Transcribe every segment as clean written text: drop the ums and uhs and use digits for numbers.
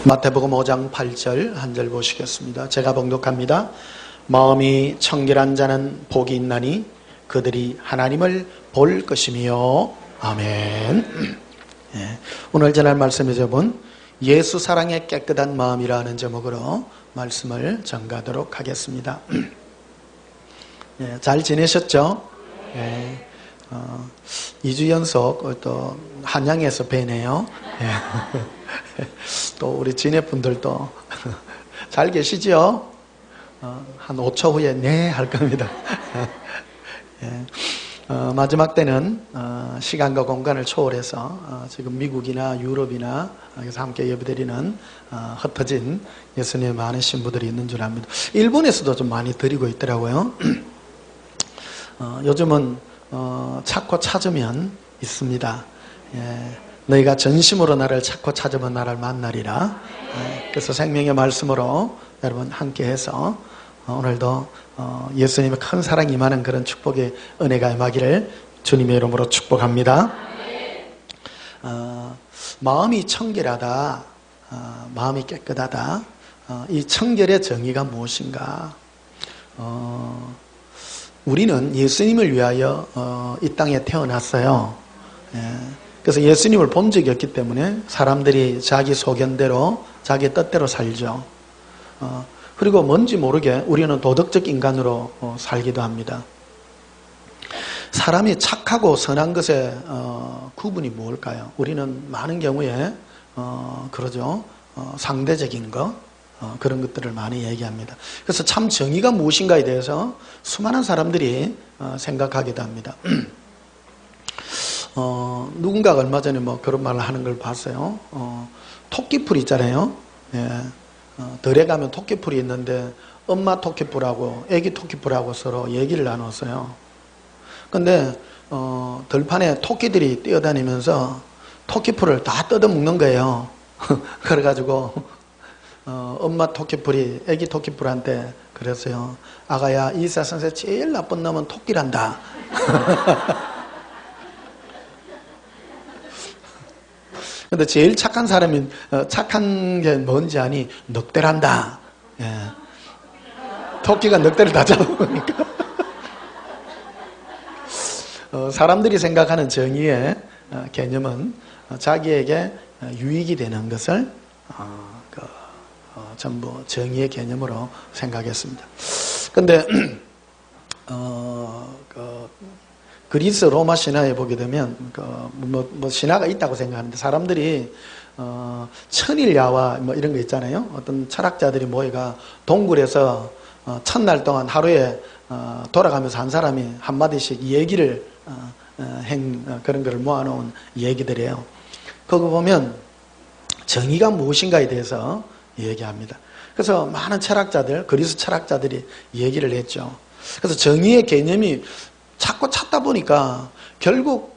마태복음 5장 8절 한 절 보시겠습니다. 제가 봉독합니다. 마음이 청결한 자는 복이 있나니 그들이 하나님을 볼 것이며. 아멘. 오늘 전할 말씀의 제목은 예수 사랑의 깨끗한 마음이라는 제목으로 말씀을 전가하도록 하겠습니다. 잘 지내셨죠? 2주 연속 또 한양에서 뵈네요. 또 우리 지네분들도 잘 계시죠? 한 5초 후에 네 할 겁니다. 마지막 때는 시간과 공간을 초월해서 지금 미국이나 유럽이나 여기서 함께 예배드리는 흩어진 예수님의 많은 신부들이 있는 줄 압니다. 일본에서도 좀 많이 드리고 있더라고요. 요즘은 찾고 찾으면 있습니다. 너희가 전심으로 나를 찾고 찾으면 나를 만나리라. 그래서 생명의 말씀으로 여러분 함께해서 오늘도 예수님의 큰 사랑이 임하는 그런 축복의 은혜가 임하기를 주님의 이름으로 축복합니다. 마음이 청결하다, 마음이 깨끗하다. 이 청결의 정의가 무엇인가? 우리는 예수님을 위하여 이 땅에 태어났어요. 그래서 예수님을 본 적이 없기 때문에 사람들이 자기 소견대로 자기 뜻대로 살죠. 그리고 뭔지 모르게 우리는 도덕적 인간으로 살기도 합니다. 사람이 착하고 선한 것의 구분이 뭘까요? 우리는 많은 경우에 그러죠. 상대적인 것, 그런 것들을 많이 얘기합니다. 그래서 참 정의가 무엇인가에 대해서 수많은 사람들이 생각하기도 합니다. 누군가가 얼마 전에 그런 말을 하는 걸 봤어요. 토끼풀 있잖아요. 덜에 가면 토끼풀이 있는데 엄마 토끼풀하고 애기 토끼풀하고 서로 얘기를 나눴어요. 근데 들판에 토끼들이 뛰어다니면서 토끼풀을 다 뜯어먹는 거예요. 그래가지고 엄마 토끼풀이 애기 토끼풀한테 그랬어요. 아가야, 이 세상에서 제일 나쁜 놈은 토끼란다. 근데 제일 착한 사람이 착한 게 뭔지 아니? 늑대란다. 토끼가 늑대를 다 잡아먹으니까. 사람들이 생각하는 정의의 개념은 자기에게 유익이 되는 것을 전부 정의의 개념으로 생각했습니다. 근데 그리스 로마 신화에 보게 되면 신화가 있다고 생각하는데 사람들이 천일야와 이런 거 있잖아요. 어떤 철학자들이 모여가 동굴에서 첫날 동안 하루에 돌아가면서 한 사람이 한마디씩 얘기를 그런 거를 모아놓은 얘기들이에요. 그거 보면 정의가 무엇인가에 대해서 얘기합니다. 그래서 많은 철학자들, 그리스 철학자들이 얘기를 했죠. 그래서 정의의 개념이 자꾸 찾다 보니까 결국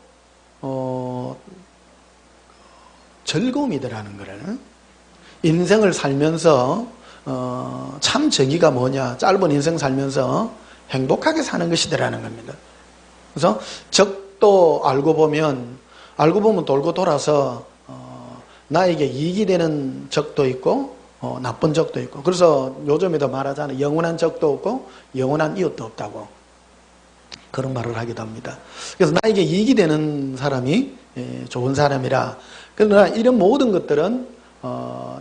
즐거움이더라는 거를, 인생을 살면서 참 정의가 뭐냐, 짧은 인생 살면서 행복하게 사는 것이더라는 겁니다. 그래서 적도 알고 보면 돌고 돌아서 나에게 이익이 되는 적도 있고 나쁜 적도 있고, 그래서 요즘에도 말하잖아요. 영원한 적도 없고 영원한 이웃도 없다고 그런 말을 하기도 합니다. 그래서 나에게 이익이 되는 사람이 좋은 사람이라. 그러나 이런 모든 것들은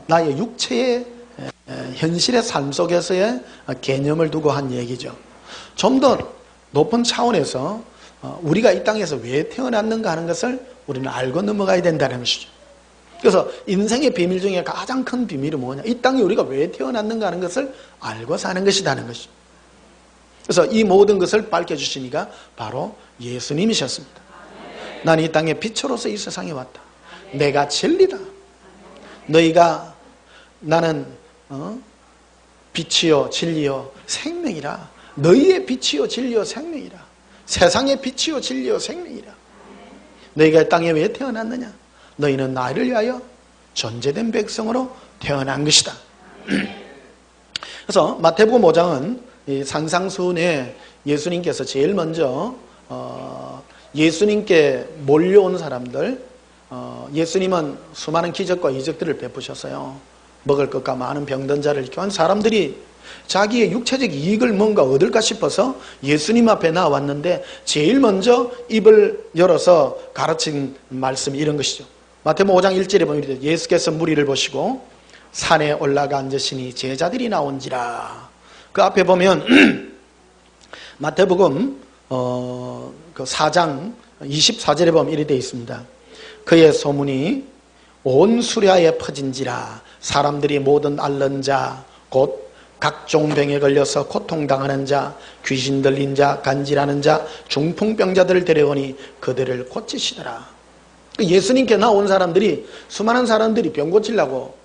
나의 육체의 현실의 삶 속에서의 개념을 두고 한 얘기죠. 좀 더 높은 차원에서 우리가 이 땅에서 왜 태어났는가 하는 것을 우리는 알고 넘어가야 된다는 것이죠. 그래서 인생의 비밀 중에 가장 큰 비밀이 뭐냐? 이 땅에 우리가 왜 태어났는가 하는 것을 알고 사는 것이라는 것이죠. 그래서 이 모든 것을 밝혀주시니까 바로 예수님이셨습니다. 나는 이 땅에 빛으로서 이 세상에 왔다. 내가 진리다. 너희가 나는 빛이요 진리요 생명이라. 너희의 빛이요 진리요 생명이라. 세상의 빛이요 진리요 생명이라. 너희가 이 땅에 왜 태어났느냐? 너희는 나를 위하여 존재된 백성으로 태어난 것이다. 그래서 마태복음 5장은 이 산상수훈에 예수님께서 제일 먼저 예수님께 몰려온 사람들, 예수님은 수많은 기적과 이적들을 베푸셨어요. 먹을 것과 많은 병든 자를 교한 사람들이 자기의 육체적 이익을 뭔가 얻을까 싶어서 예수님 앞에 나왔는데 제일 먼저 입을 열어서 가르친 말씀이 이런 것이죠. 마태복음 5장 1절에 보면 예수께서 무리를 보시고 산에 올라가 앉으시니 제자들이 나온지라. 그 앞에 보면 마태복음 그 4장 24절에 보면 이렇게 되어 있습니다. 그의 소문이 온 수ля에 퍼진지라. 사람들이 모든 앓는 자 곧 각종 병에 걸려서 고통당하는 자, 귀신 들린 자, 간질하는 자, 중풍병자들을 데려오니 그들을 고치시더라. 예수님께 나온 사람들이, 수많은 사람들이 병 고치려고,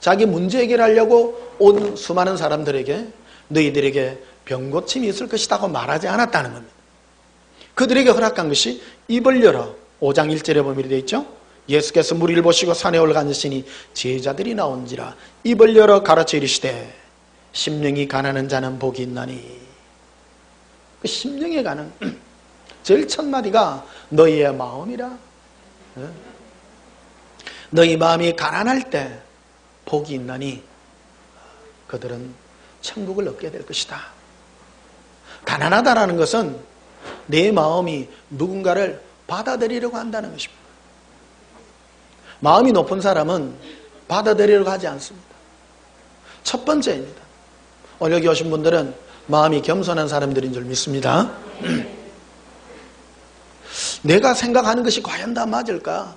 자기 문제 해결하려고 온 수많은 사람들에게 너희들에게 병 고침이 있을 것이라고 말하지 않았다는 겁니다. 그들에게 허락한 것이 입을 열어. 5장 1절에 보면 되어 있죠. 예수께서 무리를 보시고 산에 올라가 앉으시니 제자들이 나온지라. 입을 열어 가르쳐 이르시되 심령이 가난한 자는 복이 있나니. 그 심령에 가는 제일 첫 마디가 너희의 마음이라. 너희 마음이 가난할 때 복이 있나니 그들은 천국을 얻게 될 것이다. 가난하다라는 것은 내 마음이 누군가를 받아들이려고 한다는 것입니다. 마음이 높은 사람은 받아들이려고 하지 않습니다. 첫 번째입니다. 오늘 여기 오신 분들은 마음이 겸손한 사람들인 줄 믿습니다. 내가 생각하는 것이 과연 다 맞을까?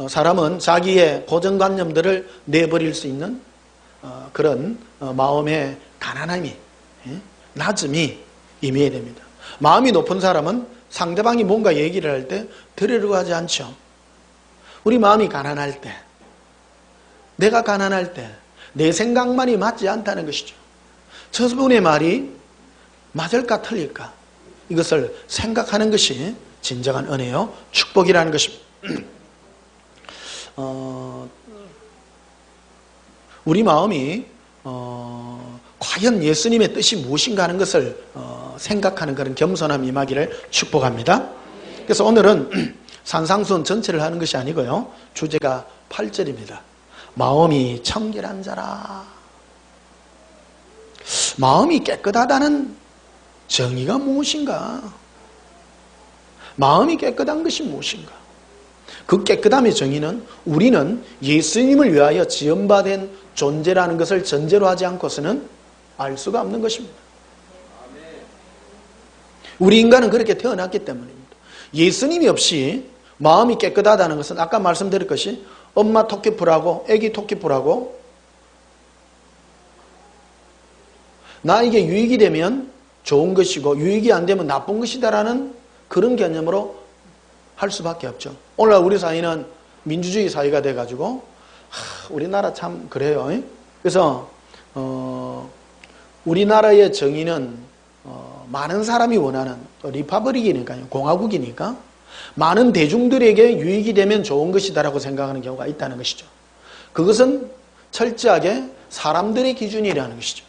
사람은 자기의 고정관념들을 내버릴 수 있는 그런 마음의 가난함이, 낮음이 임해야 됩니다. 마음이 높은 사람은 상대방이 뭔가 얘기를 할 때 들으려고 하지 않죠. 우리 마음이 가난할 때, 내가 가난할 때 내 생각만이 맞지 않다는 것이죠. 저분의 말이 맞을까 틀릴까? 이것을 생각하는 것이 진정한 은혜요, 축복이라는 것입니다. 우리 마음이 과연 예수님의 뜻이 무엇인가 하는 것을 생각하는 그런 겸손함이 임하기를 축복합니다. 그래서 오늘은 산상수훈 전체를 하는 것이 아니고요, 주제가 8절입니다. 마음이 청결한 자라. 마음이 깨끗하다는 정의가 무엇인가? 마음이 깨끗한 것이 무엇인가? 그 깨끗함의 정의는 우리는 예수님을 위하여 지음받은 존재라는 것을 전제로 하지 않고서는 알 수가 없는 것입니다. 우리 인간은 그렇게 태어났기 때문입니다. 예수님이 없이 마음이 깨끗하다는 것은 아까 말씀드릴 것이 엄마 토끼풀하고 애기 토끼풀하고 나에게 유익이 되면 좋은 것이고 유익이 안 되면 나쁜 것이다라는 그런 개념으로 할 수밖에 없죠. 오늘날 우리 사회는 민주주의 사회가 돼가지고 우리나라 참 그래요. 그래서 우리나라의 정의는 많은 사람이 원하는 리퍼블릭이니까요, 공화국이니까 많은 대중들에게 유익이 되면 좋은 것이다라고 생각하는 경우가 있다는 것이죠. 그것은 철저하게 사람들의 기준이라는 것이죠.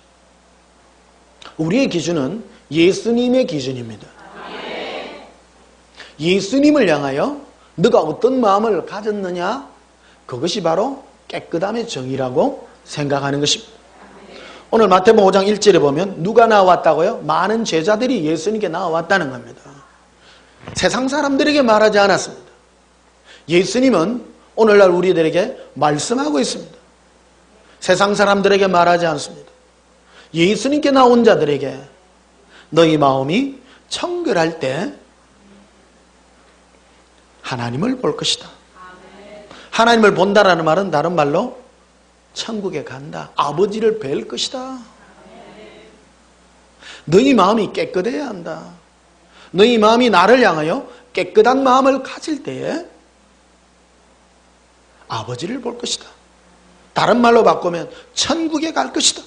우리의 기준은 예수님의 기준입니다. 예수님을 향하여 너가 어떤 마음을 가졌느냐, 그것이 바로 깨끗함의 정의라고 생각하는 것입니다. 오늘 마태복음 5장 1절에 보면 누가 나왔다고요? 많은 제자들이 예수님께 나왔다는 겁니다. 세상 사람들에게 말하지 않았습니다. 예수님은 오늘날 우리들에게 말씀하고 있습니다. 세상 사람들에게 말하지 않습니다. 예수님께 나온 자들에게 너희 마음이 청결할 때 하나님을 볼 것이다. 하나님을 본다라는 말은 다른 말로 천국에 간다, 아버지를 뵐 것이다. 너희 마음이 깨끗해야 한다. 너희 마음이 나를 향하여 깨끗한 마음을 가질 때에 아버지를 볼 것이다. 다른 말로 바꾸면 천국에 갈 것이다.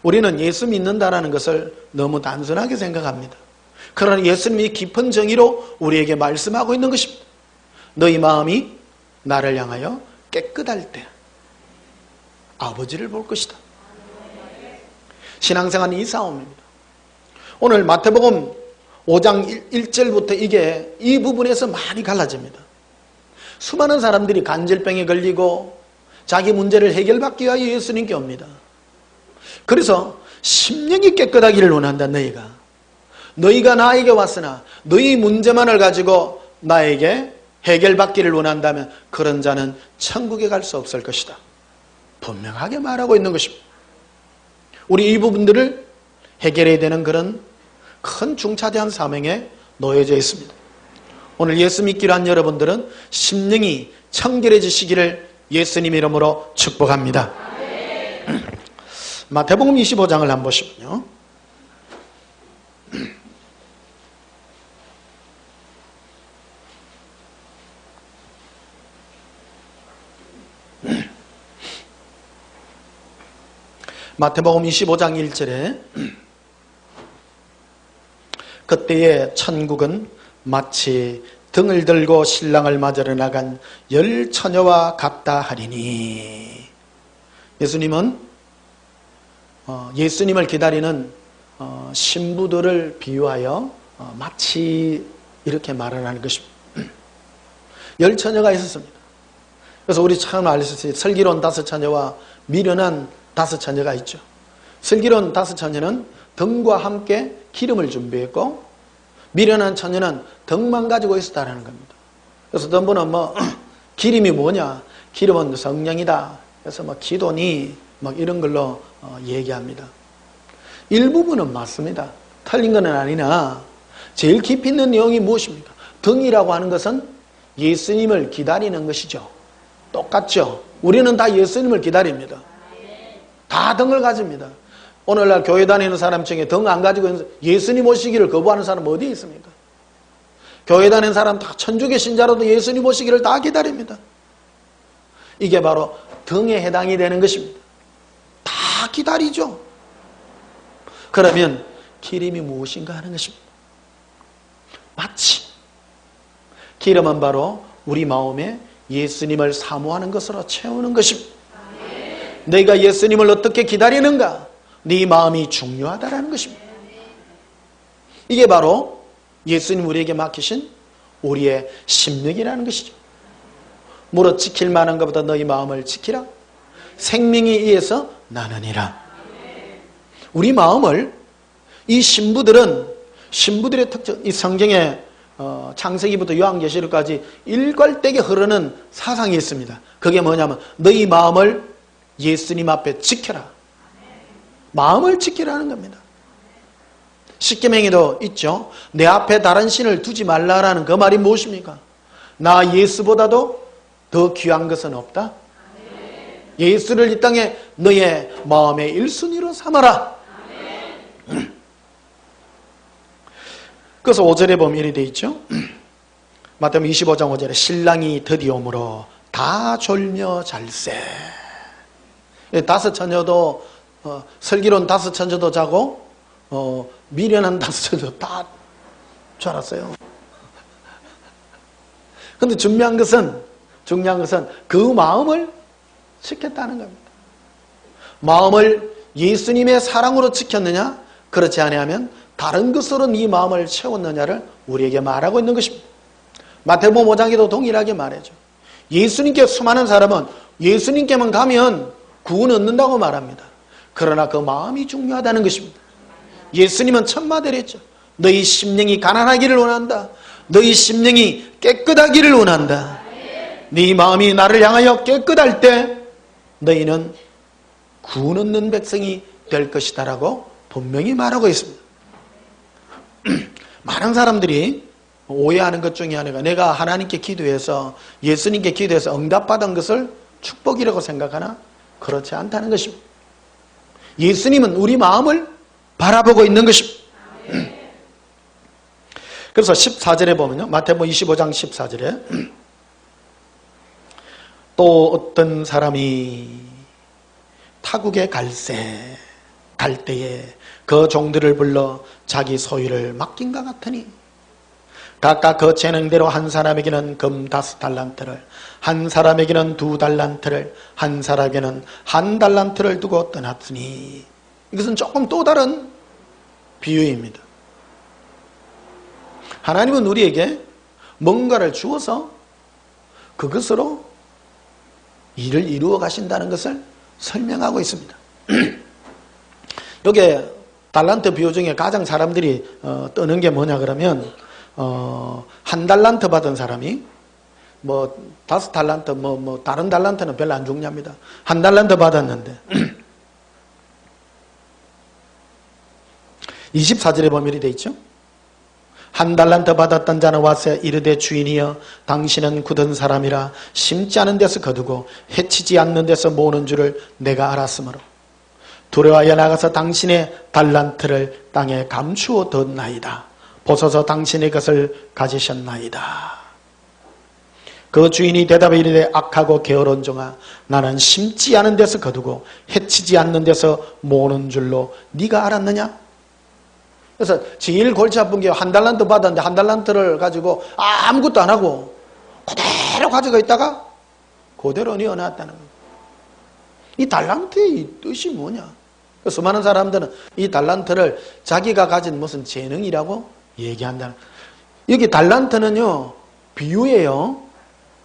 우리는 예수 믿는다라는 것을 너무 단순하게 생각합니다. 그러나 예수님이 깊은 정의로 우리에게 말씀하고 있는 것입니다. 너희 마음이 나를 향하여 깨끗할 때 아버지를 볼 것이다. 신앙생활은 이 싸움입니다. 오늘 마태복음 5장 1절부터 이게 이 부분에서 많이 갈라집니다. 수많은 사람들이 간질병에 걸리고 자기 문제를 해결받기 위하여 예수님께 옵니다. 그래서 심령이 깨끗하기를 원한다. 너희가 나에게 왔으나 너희 문제만을 가지고 나에게 해결받기를 원한다면 그런 자는 천국에 갈 수 없을 것이다. 분명하게 말하고 있는 것입니다. 우리 이 부분들을 해결해야 되는 그런 큰 중차대한 사명에 놓여져 있습니다. 오늘 예수 믿기로 한 여러분들은 심령이 청결해지시기를 예수님 이름으로 축복합니다. 마태복음 25장을 한번 보시면요. 마태복음 25장 1절에 그때의 천국은 마치 등을 들고 신랑을 맞으러 나간 10 처녀와 같다 하리니. 예수님은 예수님을 기다리는 신부들을 비유하여 마치 이렇게 말을 하는 것입니다. 10 처녀가 있었습니다. 그래서 우리 참 알수 슬기로운 5 처녀와 미련한 5 처녀가 있죠. 슬기로운 5 처녀는 등과 함께 기름을 준비했고, 미련한 처녀는 등만 가지고 있었다는 겁니다. 그래서 어떤 분은 기름이 뭐냐? 기름은 성령이다. 그래서 기도니 이런 걸로 얘기합니다. 일부분은 맞습니다. 틀린 건 아니나 제일 깊이 있는 내용이 무엇입니까? 등이라고 하는 것은 예수님을 기다리는 것이죠. 똑같죠. 우리는 다 예수님을 기다립니다. 다 등을 가집니다. 오늘날 교회 다니는 사람 중에 등 안 가지고 있는 예수님 오시기를 거부하는 사람 어디에 있습니까? 교회 다니는 사람 다 천주교 신자로도 예수님 오시기를 다 기다립니다. 이게 바로 등에 해당이 되는 것입니다. 다 기다리죠. 그러면 기름이 무엇인가 하는 것입니다. 마치 기름은 바로 우리 마음에 예수님을 사모하는 것으로 채우는 것입니다. 너희가 예수님을 어떻게 기다리는가? 네 마음이 중요하다는 것입니다. 이게 바로 예수님 우리에게 맡기신 우리의 심령이라는 것이죠. 무릇 지킬 만한 것보다 너희 마음을 지키라. 생명이 이에서 나느니라. 우리 마음을 이 신부들의 특징, 이 성경에 창세기부터 요한계시록까지 일괄되게 흐르는 사상이 있습니다. 그게 뭐냐면 너희 마음을 예수님 앞에 지켜라. 마음을 지키라는 겁니다. 십계명에도 있죠. 내 앞에 다른 신을 두지 말라라는 그 말이 무엇입니까? 나 예수보다도 더 귀한 것은 없다. 예수를 이 땅에 너의 마음의 1순위로 삼아라. 그래서 5절에 보면 이렇게 되어 있죠. 마태복음 25장 5절에 신랑이 드디어 오므로 다 졸며 잘세. 5 처녀도 슬기로운 5 처녀도 자고 미련한 5 처녀도 다 졸았어요. 그런데 중요한 것은 그 마음을 지켰다는 겁니다. 마음을 예수님의 사랑으로 지켰느냐, 그렇지 아니하면 다른 것으로 네 마음을 채웠느냐를 우리에게 말하고 있는 것입니다. 마태복음 5장에도 동일하게 말하죠. 예수님께 수많은 사람은 예수님께만 가면 구원 얻는다고 말합니다. 그러나 그 마음이 중요하다는 것입니다. 예수님은 첫마디를 했죠. 너희 심령이 가난하기를 원한다. 너희 심령이 깨끗하기를 원한다. 네 마음이 나를 향하여 깨끗할 때 너희는 구원 얻는 백성이 될 것이다 라고 분명히 말하고 있습니다. 많은 사람들이 오해하는 것 중에 하나가 내가 하나님께 기도해서 예수님께 기도해서 응답받은 것을 축복이라고 생각하나 그렇지 않다는 것입니다. 예수님은 우리 마음을 바라보고 있는 것입니다. 그래서 14절에 보면요. 마태복음 25장 14절에 또 어떤 사람이 타국에 갈 때에 그 종들을 불러 자기 소유를 맡긴가 같으니 각각 그 재능대로 한 사람에게는 금 5달란트를, 한 사람에게는 2달란트를, 한 사람에게는 1달란트를 두고 떠났으니. 이것은 조금 또 다른 비유입니다. 하나님은 우리에게 뭔가를 주어서 그것으로 일을 이루어 가신다는 것을 설명하고 있습니다. 여기에 달란트 비유 중에 가장 사람들이 뜨는 게 뭐냐 그러면 한 달란트 받은 사람이 뭐 5달란트 뭐 다른 달란트는 별로 안 중요합니다. 한 달란트 받았는데 24절에 보면 이렇게 돼 있죠. 한 달란트 받았던 자는 와서 이르되 주인이여 당신은 굳은 사람이라 심지 않은 데서 거두고 해치지 않는 데서 모으는 줄을 내가 알았으므로 두려워하여 나가서 당신의 달란트를 땅에 감추어 뒀나이다. 보소서 당신의 것을 가지셨나이다. 그 주인이 대답해 이르되 악하고 게으른 종아 나는 심지 않은 데서 거두고 해치지 않는 데서 모으는 줄로 네가 알았느냐? 그래서 제일 골치 아픈 게 한 달란트 받았는데 한 달란트를 가지고 아무것도 안 하고 그대로 가지고 있다가 그대로 내어놨다는 거예요. 이 달란트의 뜻이 뭐냐? 수많은 사람들은 이 달란트를 자기가 가진 무슨 재능이라고 얘기한다는 거예요. 여기 달란트는요 비유예요.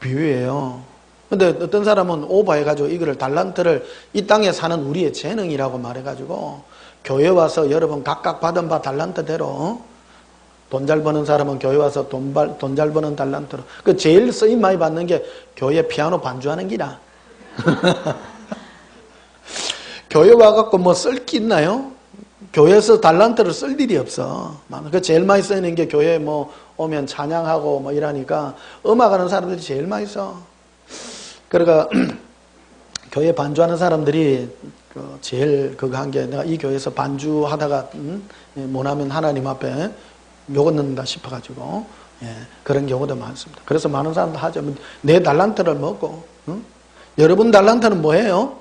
비유예요. 근데 어떤 사람은 오버해가지고 이거를 달란트를 이 땅에 사는 우리의 재능이라고 말해가지고 교회 와서 여러분 각각 받은 바 달란트대로 돈 잘 버는 사람은 교회 와서 돈 잘 버는 달란트로 그 제일 쓰임 많이 받는 게 교회 피아노 반주하는 기라. 교회 와갖고 뭐 쓸 게 있나요? 교회에서 달란트를 쓸 일이 없어. 그 제일 많이 쓰이는 게 교회에 뭐 오면 찬양하고 뭐 이러니까 음악하는 사람들이 제일 많이 써. 그러니까 교회 반주하는 사람들이 제일 그거 한 게 내가 이 교회에서 반주하다가 못하면 하나님 앞에 욕을 넣는다 싶어가지고 그런 경우도 많습니다. 그래서 많은 사람들 하죠. 내 달란트를 먹고 여러분 달란트는 뭐예요?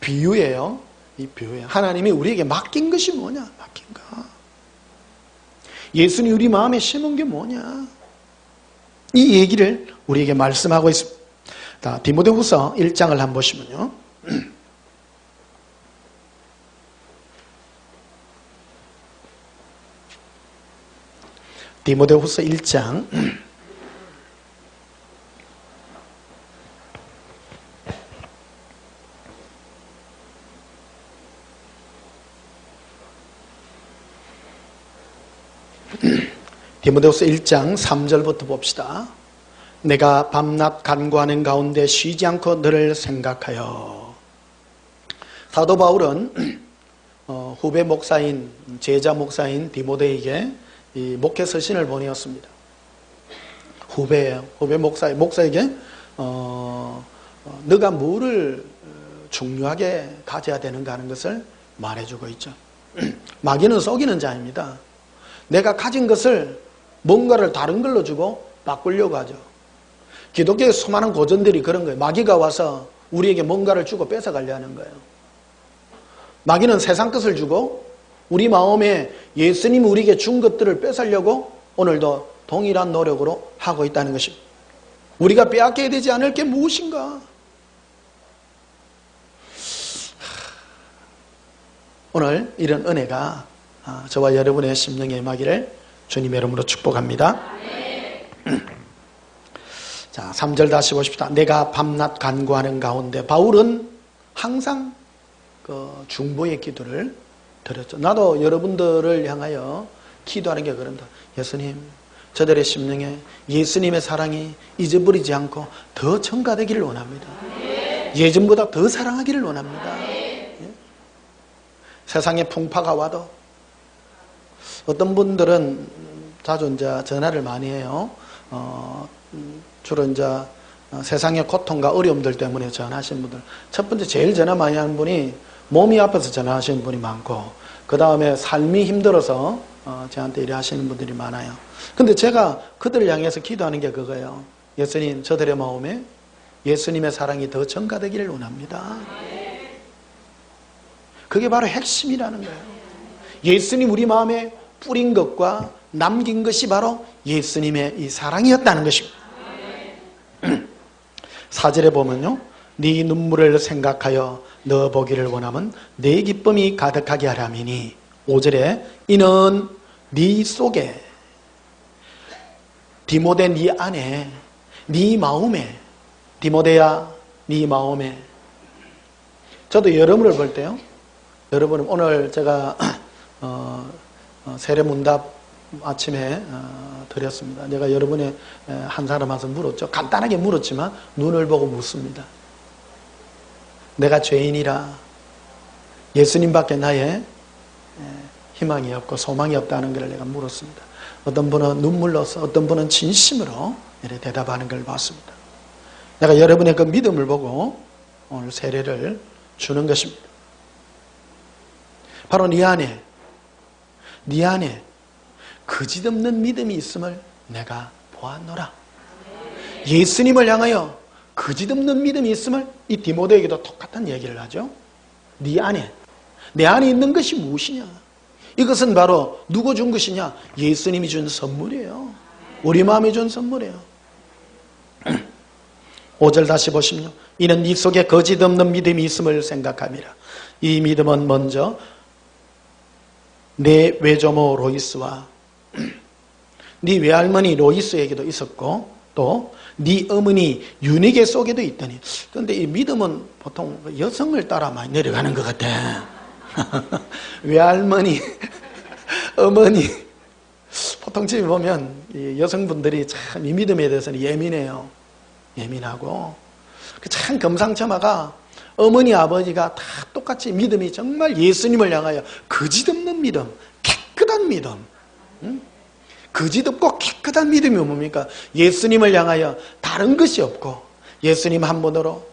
비유예요. 이 비유예요. 하나님이 우리에게 맡긴 것이 뭐냐? 맡긴 거. 예수님이 우리 마음에 심은 게 뭐냐? 이 얘기를 우리에게 말씀하고 있습니다. 자, 디모데후서 1장을 한번 보시면요. 디모데후서 1장 디모데후서 1장 3절부터 봅시다. 내가 밤낮 간구하는 가운데 쉬지 않고 너를 생각하여. 사도 바울은 후배 목사인 제자 목사인 디모데에게 이 목회 서신을 보내었습니다. 후배 목사에게 너가 뭐를 중요하게 가져야 되는가 하는 것을 말해주고 있죠. 마귀는 속이는 자입니다. 내가 가진 것을 뭔가를 다른 걸로 주고 바꾸려고 하죠. 기독교의 수많은 고전들이 그런 거예요. 마귀가 와서 우리에게 뭔가를 주고 뺏어가려는 거예요. 마귀는 세상 것을 주고 우리 마음에 예수님이 우리에게 준 것들을 뺏으려고 오늘도 동일한 노력으로 하고 있다는 것입니다. 우리가 빼앗겨야 되지 않을 게 무엇인가? 오늘 이런 은혜가 저와 여러분의 심령에 임하기를 주님의 이름으로 축복합니다. 자, 3절 다시 보십시다. 내가 밤낮 간구하는 가운데 바울은 항상 그 중보의 기도를 드렸죠. 나도 여러분들을 향하여 기도하는 게 그런다. 예수님, 저들의 심령에 예수님의 사랑이 잊어버리지 않고 더 첨가되기를 원합니다. 예전보다 더 사랑하기를 원합니다. 세상에 풍파가 와도 어떤 분들은 자주 이제 전화를 많이 해요. 주로 이제 세상의 고통과 어려움들 때문에 전화하시는 분들. 첫 번째 제일 전화 많이 하는 분이 몸이 아파서 전화하시는 분이 많고, 그 다음에 삶이 힘들어서 저한테 이래 하시는 분들이 많아요. 근데 제가 그들을 향해서 기도하는 게 그거예요. 예수님, 저들의 마음에 예수님의 사랑이 더 증가되기를 원합니다. 그게 바로 핵심이라는 거예요. 예수님 우리 마음에 뿌린 것과 남긴 것이 바로 예수님의 이 사랑이었다는 것입니다. 4절에 보면요, 네 눈물을 생각하여 너 보기를 원하면 내 기쁨이 가득하게 하라미니. 5절에 이는 네 속에 디모데 네 안에, 네 마음에, 디모데야 네 마음에. 저도 여러분을 볼 때요, 여러분 오늘 제가 세례문답 아침에 드렸습니다. 내가 여러분의 한 사람 와서 물었죠. 간단하게 물었지만 눈을 보고 묻습니다. 내가 죄인이라 예수님밖에 나의 희망이 없고 소망이 없다는 것을 내가 물었습니다. 어떤 분은 눈물로서, 어떤 분은 진심으로 이렇게 대답하는 걸 봤습니다. 내가 여러분의 그 믿음을 보고 오늘 세례를 주는 것입니다. 바로 네 안에 거짓없는 믿음이 있음을 내가 보았노라. 예수님을 향하여 거짓없는 믿음이 있음을 이 디모데에게도 똑같은 얘기를 하죠. 네 안에, 내 안에 있는 것이 무엇이냐? 이것은 바로 누가 준 것이냐? 예수님이 준 선물이에요. 우리 마음이 준 선물이에요. 5절 다시 보시면요. 이는 네 속에 거짓없는 믿음이 있음을 생각함이라. 이 믿음은 먼저 내 외조모 로이스와 네 외할머니 로이스에게도 있었고 또 네 어머니 유니게 속에도 있더니. 그런데 이 믿음은 보통 여성을 따라 많이 내려가는 것 같아. 외할머니, 어머니. 보통 집에 보면 여성분들이 참 이 믿음에 대해서는 예민해요. 예민하고 참 금상첨화가 어머니 아버지가 다 똑같이 믿음이 정말 예수님을 향하여 거짓없는 믿음, 깨끗한 믿음. 거짓없고 깨끗한 믿음이 뭡니까? 예수님을 향하여 다른 것이 없고 예수님 한 분으로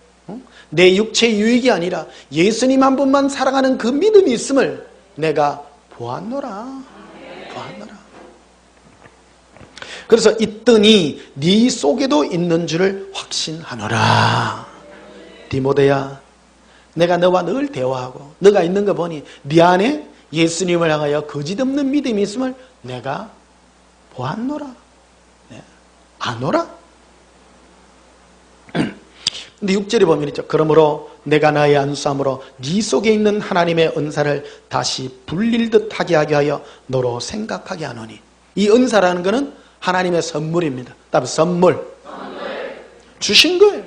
내 육체 유익이 아니라 예수님 한 분만 사랑하는 그 믿음이 있음을 내가 보았노라. 그래서 있더니 네 속에도 있는 줄을 확신하노라. 디모데야, 내가 너와 늘 대화하고 너가 있는 거 보니 네 안에 예수님을 향하여 거짓없는 믿음이 있음을 내가 보았노라. 아노라? 근데 6절에 보면 있죠. 그러므로 내가 나의 안수함으로 네 속에 있는 하나님의 은사를 다시 불릴 듯하게 하게 하여 너로 생각하게 하노니. 이 은사라는 것은 하나님의 선물입니다. 답은 선물. 주신 거예요.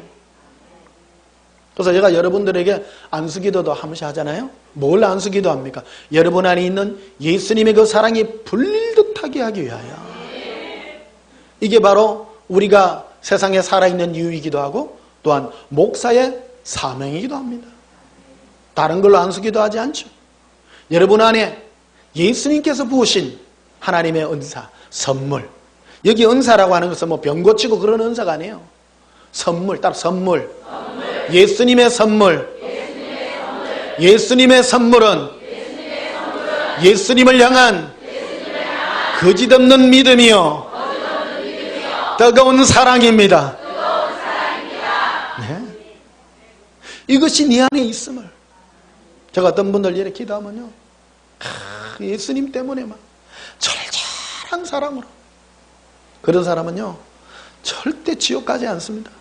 그래서 제가 여러분들에게 안수기도도 한 번씩 하잖아요. 뭘 안수기도 합니까? 여러분 안에 있는 예수님의 그 사랑이 불릴 듯하게 하기 위하여. 이게 바로 우리가 세상에 살아있는 이유이기도 하고 또한 목사의 사명이기도 합니다. 다른 걸로 안수기도 하지 않죠. 여러분 안에 예수님께서 부으신 하나님의 은사, 선물. 여기 은사라고 하는 것은 뭐 병 고치고 그런 은사가 아니에요. 선물, 따로 선물. 예수님의 선물. 예수님의 선물은 예수님을 향한 거짓없는 믿음이요 뜨거운 사랑입니다. 네. 이것이 네 안에 있음을. 제가 어떤 분들 이렇게 기도하면요, 예수님 때문에 막 절절한 사랑으로. 그런 사람은요 절대 지옥 가지 않습니다.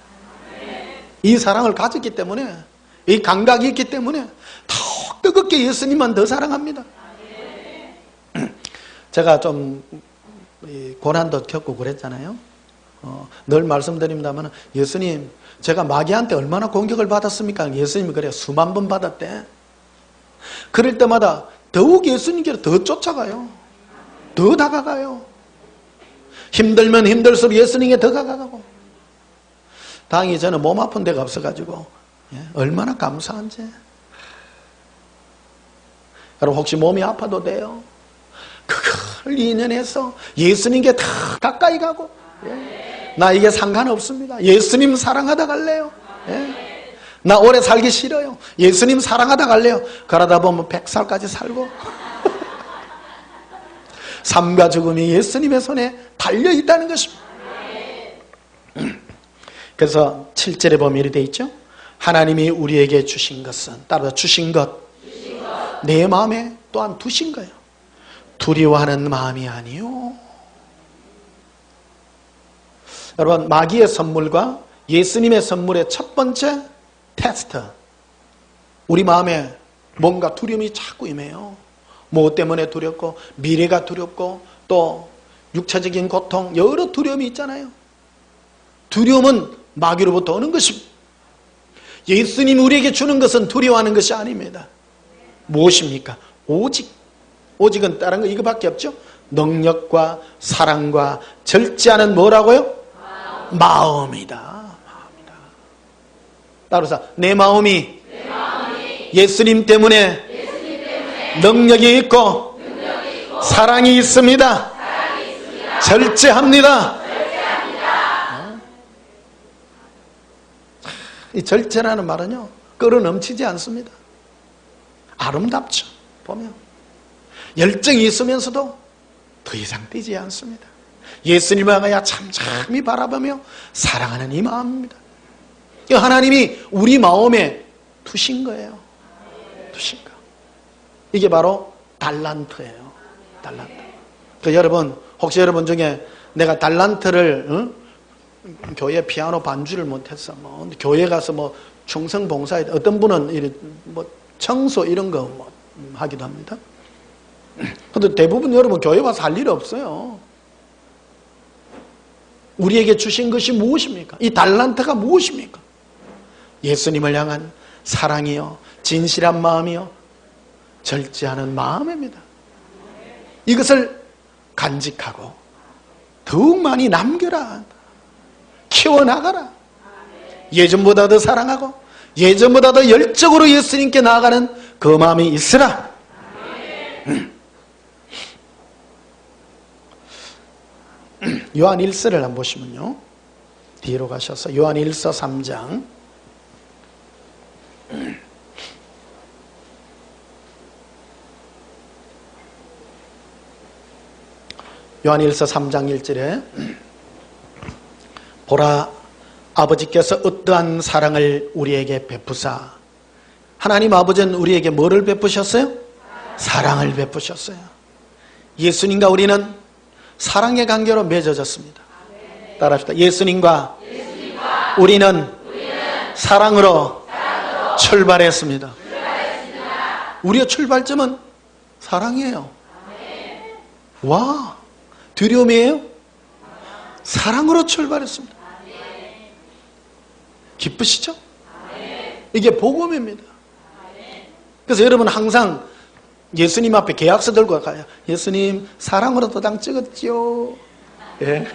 이 사랑을 가졌기 때문에, 이 감각이 있기 때문에 더 뜨겁게 예수님만 더 사랑합니다. 제가 좀 고난도 겪고 그랬잖아요. 늘 말씀드립니다만, 예수님, 제가 마귀한테 얼마나 공격을 받았습니까? 예수님이 그래요. 수만 번 받았대. 그럴 때마다 더욱 예수님께로 더 쫓아가요. 더 다가가요. 힘들면 힘들수록 예수님께 더 다가가고. 다행히 저는 몸 아픈 데가 없어가지고 얼마나 감사한지. 여러분 혹시 몸이 아파도 돼요. 그걸 인연해서 예수님께 더 가까이 가고. 나 이게 상관없습니다. 예수님 사랑하다 갈래요. 나 오래 살기 싫어요. 예수님 사랑하다 갈래요. 그러다 보면 100살까지 살고. 삶과 죽음이 예수님의 손에 달려있다는 것입니다. 그래서 7절에 보면 이렇게 되어 있죠. 하나님이 우리에게 주신 것은, 따라서 주신 것, 내 마음에 또한 두신 거예요. 두려워하는 마음이 아니요. 여러분, 마귀의 선물과 예수님의 선물의 첫 번째 테스트. 우리 마음에 뭔가 두려움이 자꾸 임해요. 뭐 때문에 두렵고, 미래가 두렵고, 또 육체적인 고통, 여러 두려움이 있잖아요. 두려움은 마귀로부터 오는 것입니다. 예수님 우리에게 주는 것은 두려워하는 것이 아닙니다. 무엇입니까? 오직은 다른 거 이거밖에 없죠. 능력과 사랑과 절제하는 뭐라고요? 마음이다. 따라서 내 마음이 예수님 때문에 능력이 있고 사랑이 있습니다. 절제합니다. 이 절제라는 말은요, 끌어넘치지 않습니다. 아름답죠. 보면 열정이 있으면서도 더 이상 뛰지 않습니다. 예수님을 향하여 참참히 바라보며 사랑하는 이 마음입니다. 하나님이 우리 마음에 두신 거예요. 두신 거. 이게 바로 달란트예요. 달란트. 여러분, 혹시 여러분 중에 내가 달란트를 교회 피아노 반주를 못했어. 교회 가서 충성봉사에 어떤 분은 청소 이런 거 하기도 합니다. 근데 대부분 여러분 교회 와서 할 일이 없어요. 우리에게 주신 것이 무엇입니까? 이 달란트가 무엇입니까? 예수님을 향한 사랑이요, 진실한 마음이요, 절제하는 마음입니다. 이것을 간직하고 더욱 많이 남겨라. 키워나가라. 예전보다 더 사랑하고 예전보다 더 열정으로 예수님께 나아가는 그 마음이 있으라. 요한 1서를 한번 보시면요, 뒤로 가셔서 요한 1서 3장 요한 1서 3장 1절에 보라, 아버지께서 어떠한 사랑을 우리에게 베푸사. 하나님 아버지는 우리에게 뭐를 베푸셨어요? 사랑을 베푸셨어요. 예수님과 우리는 사랑의 관계로 맺어졌습니다. 따라합시다. 예수님과 우리는 사랑으로 출발했습니다. 우리의 출발점은 사랑이에요. 와, 두려움이에요? 사랑으로 출발했습니다. 기쁘시죠? 이게 복음입니다. 그래서 여러분 항상 예수님 앞에 계약서 들고 가요. 예수님, 사랑으로 도장 찍었지요. 예.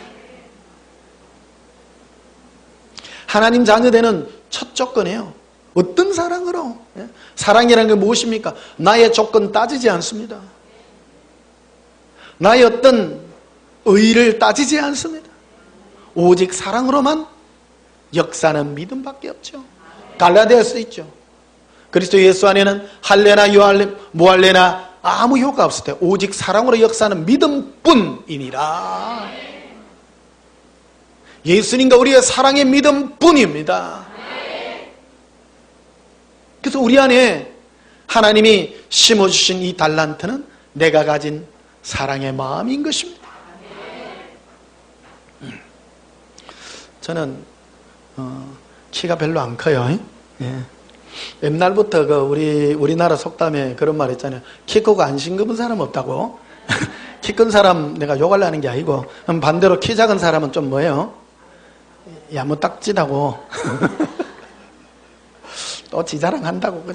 하나님 자녀되는 첫 조건이에요. 어떤 사랑으로? 예? 사랑이라는 게 무엇입니까? 나의 조건 따지지 않습니다. 나의 어떤 의의를 따지지 않습니다. 오직 사랑으로만 역사는 믿음밖에 없죠. 갈라디아서 있죠. 그리스도 예수 안에는 할례나 유할례 무할례나 아무 효과 없을 때 오직 사랑으로 역사는 믿음뿐이니라. 예수님과 우리의 사랑의 믿음뿐입니다. 그래서 우리 안에 하나님이 심어주신 이 달란트는 내가 가진 사랑의 마음인 것입니다. 저는 키가 별로 안 커요. 예. 옛날부터 우리나라 속담에 그런 말 있잖아요. 키 크고 안 싱거운 사람 없다고. 키 큰 사람 내가 욕하려는 게 아니고, 반대로 키 작은 사람은 좀 뭐예요? 야무딱지다고. 또 지자랑 한다고.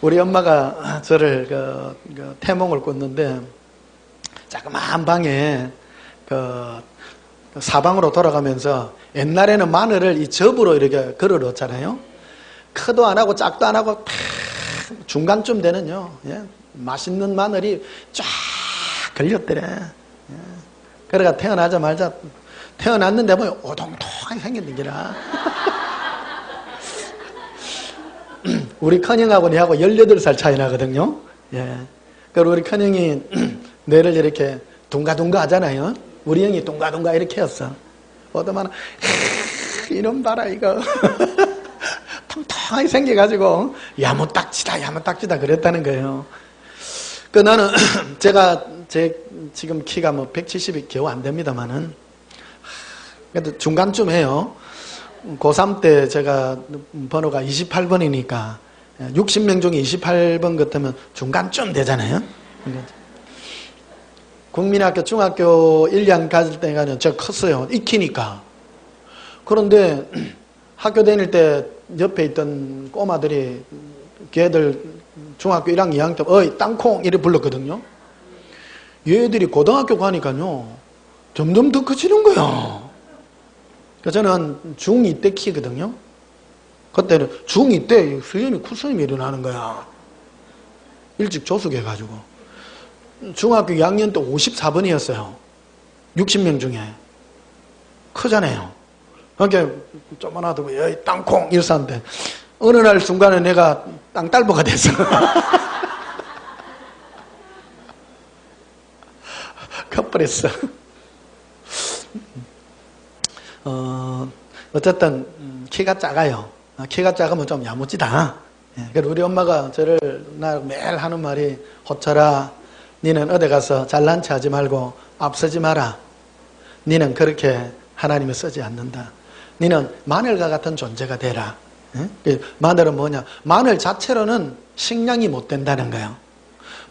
우리 엄마가 저를 태몽을 꿨는데, 자그마한 방에 사방으로 돌아가면서 옛날에는 마늘을 이 접으로 이렇게 걸어 놓잖아요. 크도 안 하고 작도 안 하고 중간쯤 되는요, 예, 맛있는 마늘이 쫙 걸렸더래. 예. 그래가 태어나자마자 태어났는데 뭐 오동통하게 생겼는 기라. 우리 큰형하고 내하고 18살 차이 나거든요. 예. 그리고 우리 큰형이 뇌를 이렇게 둥가둥가 하잖아요. 우리 형이 둥가둥가 이렇게 했어. 보더만 이놈 봐라 이거. 통통하게 생겨가지고 야무딱지다 그랬다는 거예요. 나는 제 지금 키가 170이 겨우 안 됩니다만은 그래도 중간쯤 해요. 고3 때 제가 번호가 28번이니까 60명 중에 28번 같으면 중간쯤 되잖아요. 국민학교 중학교 1년 가질 때가는 제가 컸어요. 익히니까. 그런데 학교 다닐 때 옆에 있던 꼬마들이 걔들 중학교 1학년 2학년 때 어이 땅콩 이래 불렀거든요. 얘들이 고등학교 가니까요 점점 더 커지는 거야. 그래서 저는 중2 때 키거든요. 그때는 중2 때 수염이 쿠스름이 일어나는 거야. 일찍 조숙해가지고. 중학교 2학년 때 54번이었어요. 60명 중에. 크잖아요. 그러니까 조만하다고 여기 땅콩 이랬었는데 어느 날 순간에 내가 땅딸보가 됐어. 커버렸어. 어쨌든 키가 작아요. 키가 작으면 좀 야무지다. 그래서 우리 엄마가 저를 나 매일 하는 말이 호철아 니는 어디 가서 잘난 체 하지 말고 앞서지 마라. 니는 그렇게 하나님을 쓰지 않는다. 니는 마늘과 같은 존재가 되라. 마늘은 뭐냐? 마늘 자체로는 식량이 못 된다는 거예요.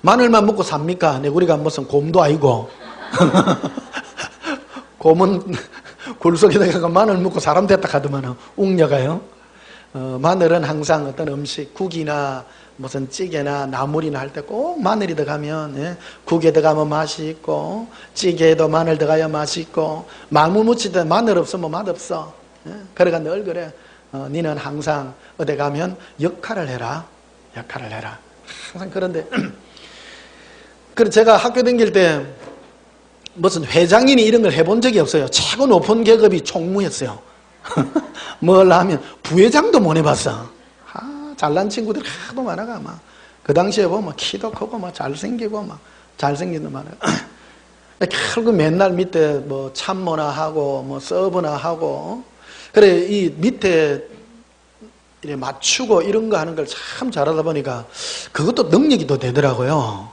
마늘만 먹고 삽니까? 내 우리가 무슨 곰도 아니고. 곰은 굴 속에다가 마늘 먹고 사람 됐다 하더만 웅녀가요. 마늘은 항상 어떤 음식, 국이나 무슨 찌개나 나물이나 할 때 꼭 마늘이 들어가면 국에 들어가면 맛이 있고 찌개에도 마늘 들어가야 맛이 있고 마무 무칠 때 마늘 없으면 맛없어. 그래가 늘 그래. 니는 항상 어디 가면 역할을 해라. 역할을 해라. 항상 그런데 그래서 제가 학교 다닐 때 무슨 회장이니 이런 걸 해본 적이 없어요. 최고 높은 계급이 총무였어요. 뭘 하면 부회장도 못 해봤어. 잘난 친구들 하도 많아가 막. 그 당시에 보면 키도 크고 막 잘생기고 막 잘생긴 놈 많아요. 결국 맨날 밑에 뭐 참모나 하고 뭐 서브나 하고 그래 이 밑에 이렇게 맞추고 이런 거 하는 걸 참 잘하다 보니까 그것도 능력이 더 되더라고요.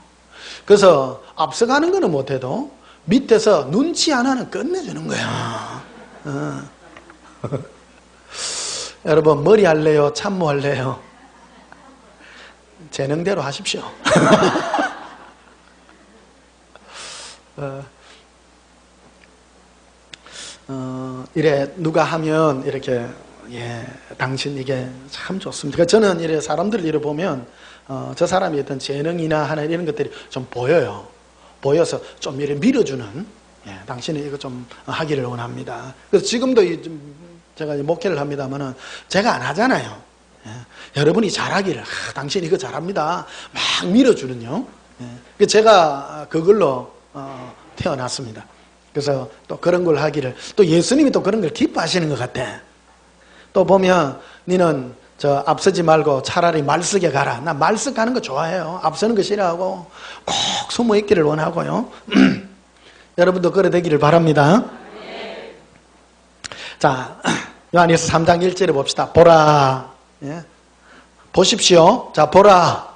그래서 앞서가는 거는 못해도 밑에서 눈치 하나는 끝내주는 거야. 여러분 머리 할래요? 참모 할래요? 재능대로 하십시오. 이래 누가 하면 이렇게 당신 이게 참 좋습니다. 저는 이래 사람들 이래 보면 저 사람이 어떤 재능이나 하나 이런 것들이 좀 보여요. 보여서 좀 이렇게 밀어주는 당신은 이거 좀 하기를 원합니다. 그래서 지금도 제가 목회를 합니다만은 제가 안 하잖아요. 여러분이 잘하기를 당신 이거 잘합니다. 막 밀어주는요. 제가 그걸로 태어났습니다. 그래서 또 그런 걸 하기를 또 예수님이 또 그런 걸 기뻐하시는 것 같아. 또 보면 니는 저 앞서지 말고 차라리 말쓰게 가라. 나 말쓰 가는 거 좋아해요. 앞서는 거 싫어하고 꼭 숨어 있기를 원하고요. 여러분도 그래 되기를 바랍니다. 자, 요한일서 3장 1절에 봅시다. 보라. 보십시오. 자, 보라.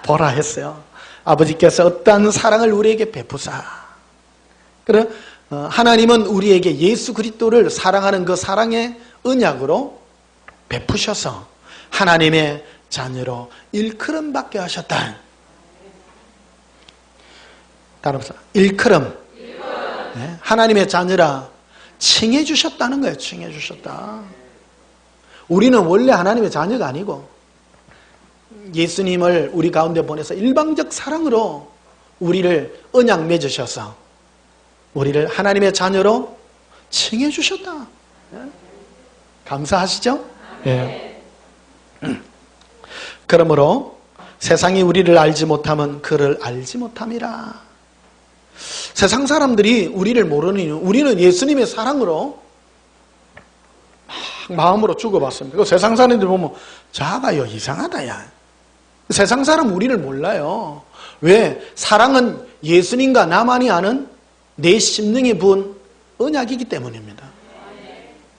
보라 했어요. 아버지께서 어떠한 사랑을 우리에게 베푸사. 그래 하나님은 우리에게 예수 그리스도를 사랑하는 그 사랑의 언약으로 베푸셔서 하나님의 자녀로 일컬음 받게 하셨다. 따라서 일컬음. 하나님의 자녀라 칭해 주셨다는 거예요. 칭해 주셨다. 우리는 원래 하나님의 자녀가 아니고 예수님을 우리 가운데 보내서 일방적 사랑으로 우리를 언약 맺으셔서 우리를 하나님의 자녀로 칭해 주셨다. 감사하시죠? 예. 그러므로 세상이 우리를 알지 못하면 그를 알지 못함이라. 세상 사람들이 우리를 모르는 이유, 우리는 예수님의 사랑으로 막 마음으로 죽어봤습니다. 세상 사람들 보면 작아요, 이상하다 야. 세상 사람 우리를 몰라요. 왜? 사랑은 예수님과 나만이 아는 내 심령에 부은 언약이기 때문입니다.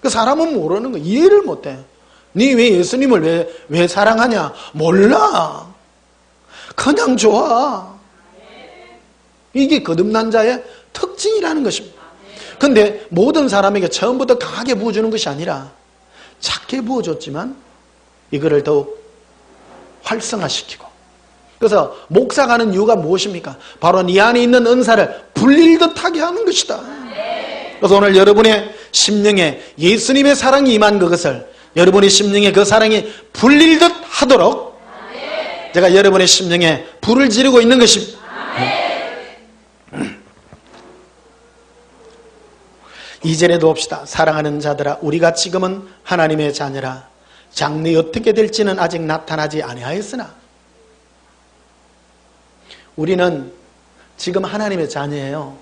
그 사람은 모르는 거 이해를 못해. 니 왜 예수님을 왜 사랑하냐? 몰라. 그냥 좋아. 이게 거듭난 자의 특징이라는 것입니다. 근데 모든 사람에게 처음부터 강하게 부어주는 것이 아니라 작게 부어줬지만 이거를 더욱 활성화시키고 그래서 목사가 하는 이유가 무엇입니까? 바로 네 안에 있는 은사를 불릴 듯하게 하는 것이다. 그래서 오늘 여러분의 심령에 예수님의 사랑이 임한 그것을 여러분의 심령에 그 사랑이 불릴 듯 하도록 제가 여러분의 심령에 불을 지르고 있는 것입니다. 이전에도 봅시다. 사랑하는 자들아, 우리가 지금은 하나님의 자녀라. 장래에 어떻게 될지는 아직 나타나지 아니하였으나 우리는 지금 하나님의 자녀예요.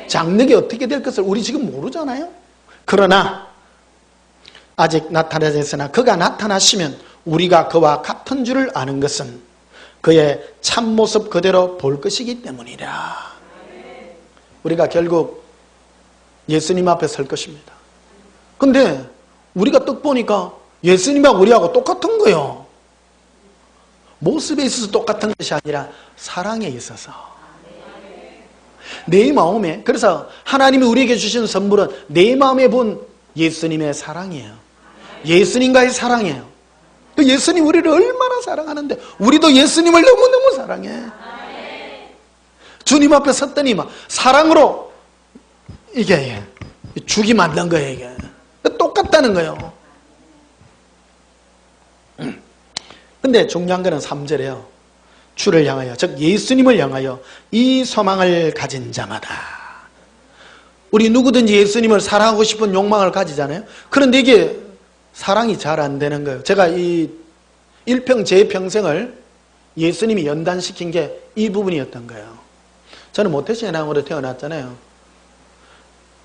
장래에 어떻게 될 것을 우리 지금 모르잖아요. 그러나 아직 나타나지 않았으나 그가 나타나시면 우리가 그와 같은 줄을 아는 것은 그의 참모습 그대로 볼 것이기 때문이라. 우리가 결국 예수님 앞에 설 것입니다. 근데 우리가 딱 보니까 예수님하고 우리하고 똑같은 거예요. 모습에 있어서 똑같은 것이 아니라 사랑에 있어서 내 마음에, 그래서 하나님이 우리에게 주신 선물은 내 마음에 본 예수님의 사랑이에요. 예수님과의 사랑이에요. 예수님 우리를 얼마나 사랑하는데 우리도 예수님을 너무너무 사랑해. 주님 앞에 섰더니 막 사랑으로 이게 죽이 만든 거예요. 이게 똑같다는 거예요. 근데 중요한 거는 3절에요. 주를 향하여, 즉 예수님을 향하여 이 소망을 가진 자마다. 우리 누구든지 예수님을 사랑하고 싶은 욕망을 가지잖아요. 그런데 이게 사랑이 잘 안 되는 거예요. 제가 이 제 평생을 예수님이 연단시킨 게 이 부분이었던 거예요. 저는 모태신앙으로 태어났잖아요.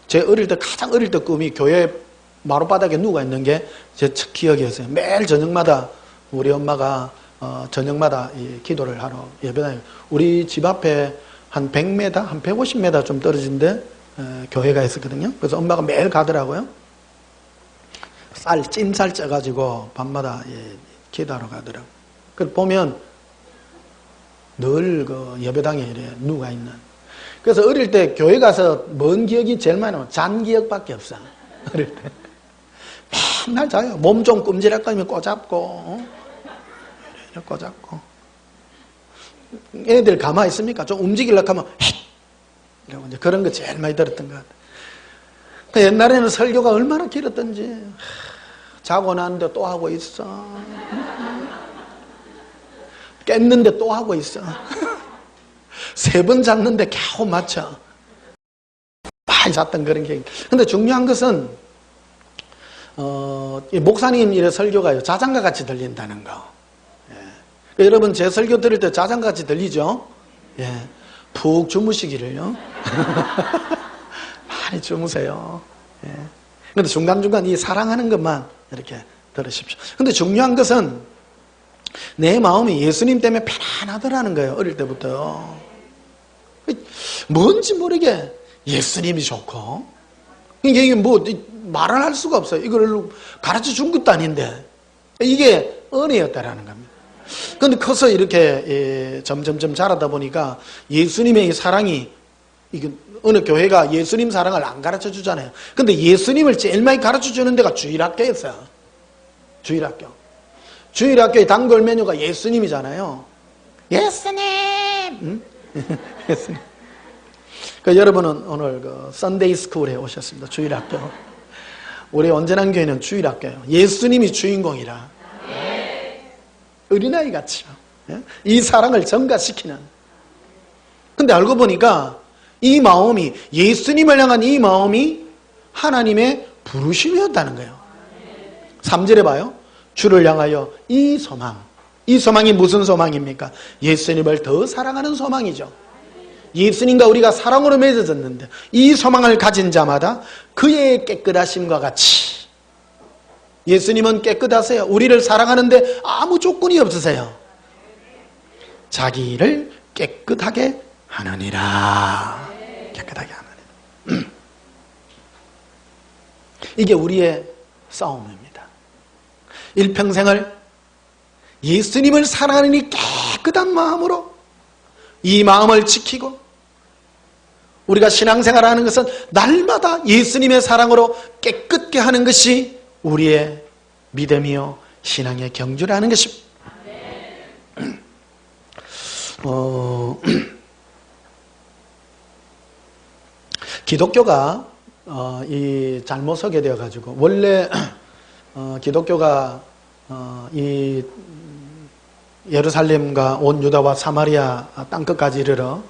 제 어릴 때, 가장 어릴 때 꿈이 교회 마룻바닥에 누가 있는 게 제 첫 기억이었어요. 매일 저녁마다 우리 엄마가 저녁마다 기도를 하러 예배당에, 우리 집 앞에 한 100m, 한 150m 좀 떨어진 데 교회가 있었거든요. 그래서 엄마가 매일 가더라고요. 찐살 쪄가지고 밤마다 기도하러 가더라고요. 그걸 보면 늘 그 예배당에 이래 누가 있는. 그래서 어릴 때 교회 가서 뭔 기억이 제일 많이 나요? 잔 기억밖에 없어. 어릴 때. 맨날 자요. 몸 좀 끔질할거면 꼬잡고. 꼬잡고. 애들 가만히 있습니까? 좀 움직이려고 하면 이러고 이제 그런 거 제일 많이 들었던 것 같아요. 그 옛날에는 설교가 얼마나 길었던지. 자고 나는데 또 하고 있어. 깼는데 또 하고 있어. 3번 잤는데 겨우 맞춰. 많이 잤던 그런 게. 근데 중요한 것은 목사님 일의 설교가요, 자장가 같이 들린다는 거. 예. 여러분 제 설교 들을 때 자장가 같이 들리죠? 예. 푹 주무시기를요. 많이 주무세요. 예. 근데 중간중간 이 사랑하는 것만 이렇게 들으십시오. 근데 중요한 것은 내 마음이 예수님 때문에 편안하더라는 거예요. 어릴 때부터. 뭔지 모르게 예수님이 좋고, 이게 뭐 말을 할 수가 없어요. 이걸 가르쳐 준 것도 아닌데 이게 은혜였다라는 겁니다. 그런데 커서 이렇게 점점점 자라다 보니까 예수님의 이 사랑이, 이게 어느 교회가 예수님 사랑을 안 가르쳐 주잖아요. 근데 예수님을 제일 많이 가르쳐 주는 데가 주일학교였어요. 주일학교. 주일학교의 단골 메뉴가 예수님이잖아요. 예수님! 응? 예수님. 여러분은 오늘 썬데이 스쿨에 오셨습니다. 주일학교. 우리 온전한 교회는 주일학교예요. 예수님이 주인공이라. 어린아이 같이요. 이 사랑을 전가시키는. 근데 알고 보니까 이 마음이, 예수님을 향한 이 마음이 하나님의 부르심이었다는 거예요. 3절에 봐요. 주를 향하여 이 소망. 이 소망이 무슨 소망입니까? 예수님을 더 사랑하는 소망이죠. 예수님과 우리가 사랑으로 맺어졌는데 이 소망을 가진 자마다 그의 깨끗하심과 같이, 예수님은 깨끗하세요. 우리를 사랑하는데 아무 조건이 없으세요. 자기를 깨끗하게 하느니라. 깨끗하게 하느니라. 이게 우리의 싸움입니다. 일평생을 예수님을 사랑하는 이 깨끗한 마음으로 이 마음을 지키고, 우리가 신앙생활하는 것은 날마다 예수님의 사랑으로 깨끗게 하는 것이 우리의 믿음이요 신앙의 경주라는 것입니다. 기독교가 이 잘못 서게 되어 가지고 원래 기독교가 이 예루살렘과 온 유다와 사마리아 땅끝까지 이르러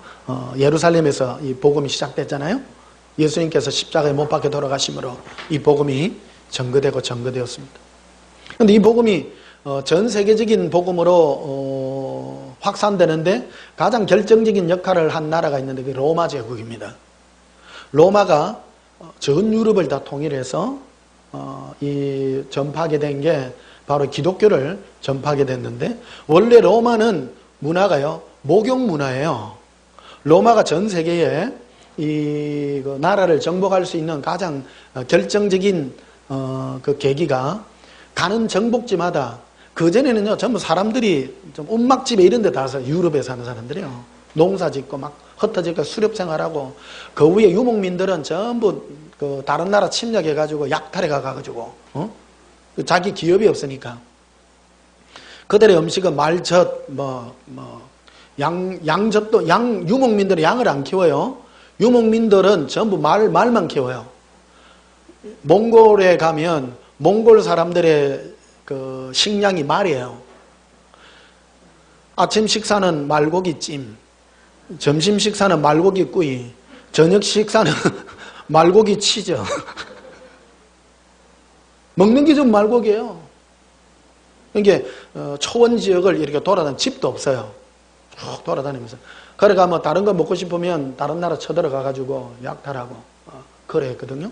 예루살렘에서 이 복음이 시작됐잖아요. 예수님께서 십자가에 못 박혀 돌아가심으로 이 복음이 전거되었습니다. 그런데 이 복음이 전 세계적인 복음으로 확산되는데 가장 결정적인 역할을 한 나라가 있는데 그게 로마 제국입니다. 로마가 전 유럽을 다 통일해서 이 전파하게 된 게 바로 기독교를 전파하게 됐는데, 원래 로마는 문화가요 목욕 문화예요. 로마가 전 세계에 이 나라를 정복할 수 있는 가장 결정적인 그 계기가, 가는 정복지마다, 그전에는요 전부 사람들이 좀 움막집에 이런 데 다서 유럽에 사는 사람들이요 농사 짓고 막 흩어지고 수렵 생활하고, 그 위에 유목민들은 전부 그 다른 나라 침략해 가지고 약탈해 가가지고 자기 기업이 없으니까 그들의 음식은 말젓 양젓도 유목민들은 양을 안 키워요. 유목민들은 전부 말만 키워요. 몽골에 가면 몽골 사람들의 그 식량이 말이에요. 아침 식사는 말고기찜, 점심 식사는 말고기 구이, 저녁 식사는 말고기 치즈. 먹는 게 좀 말고기예요. 이게 초원 지역을 이렇게 돌아다니는 집도 없어요. 쭉 돌아다니면서. 그래가 뭐 다른 거 먹고 싶으면 다른 나라 쳐들어가 가지고 약탈하고 그래 했거든요.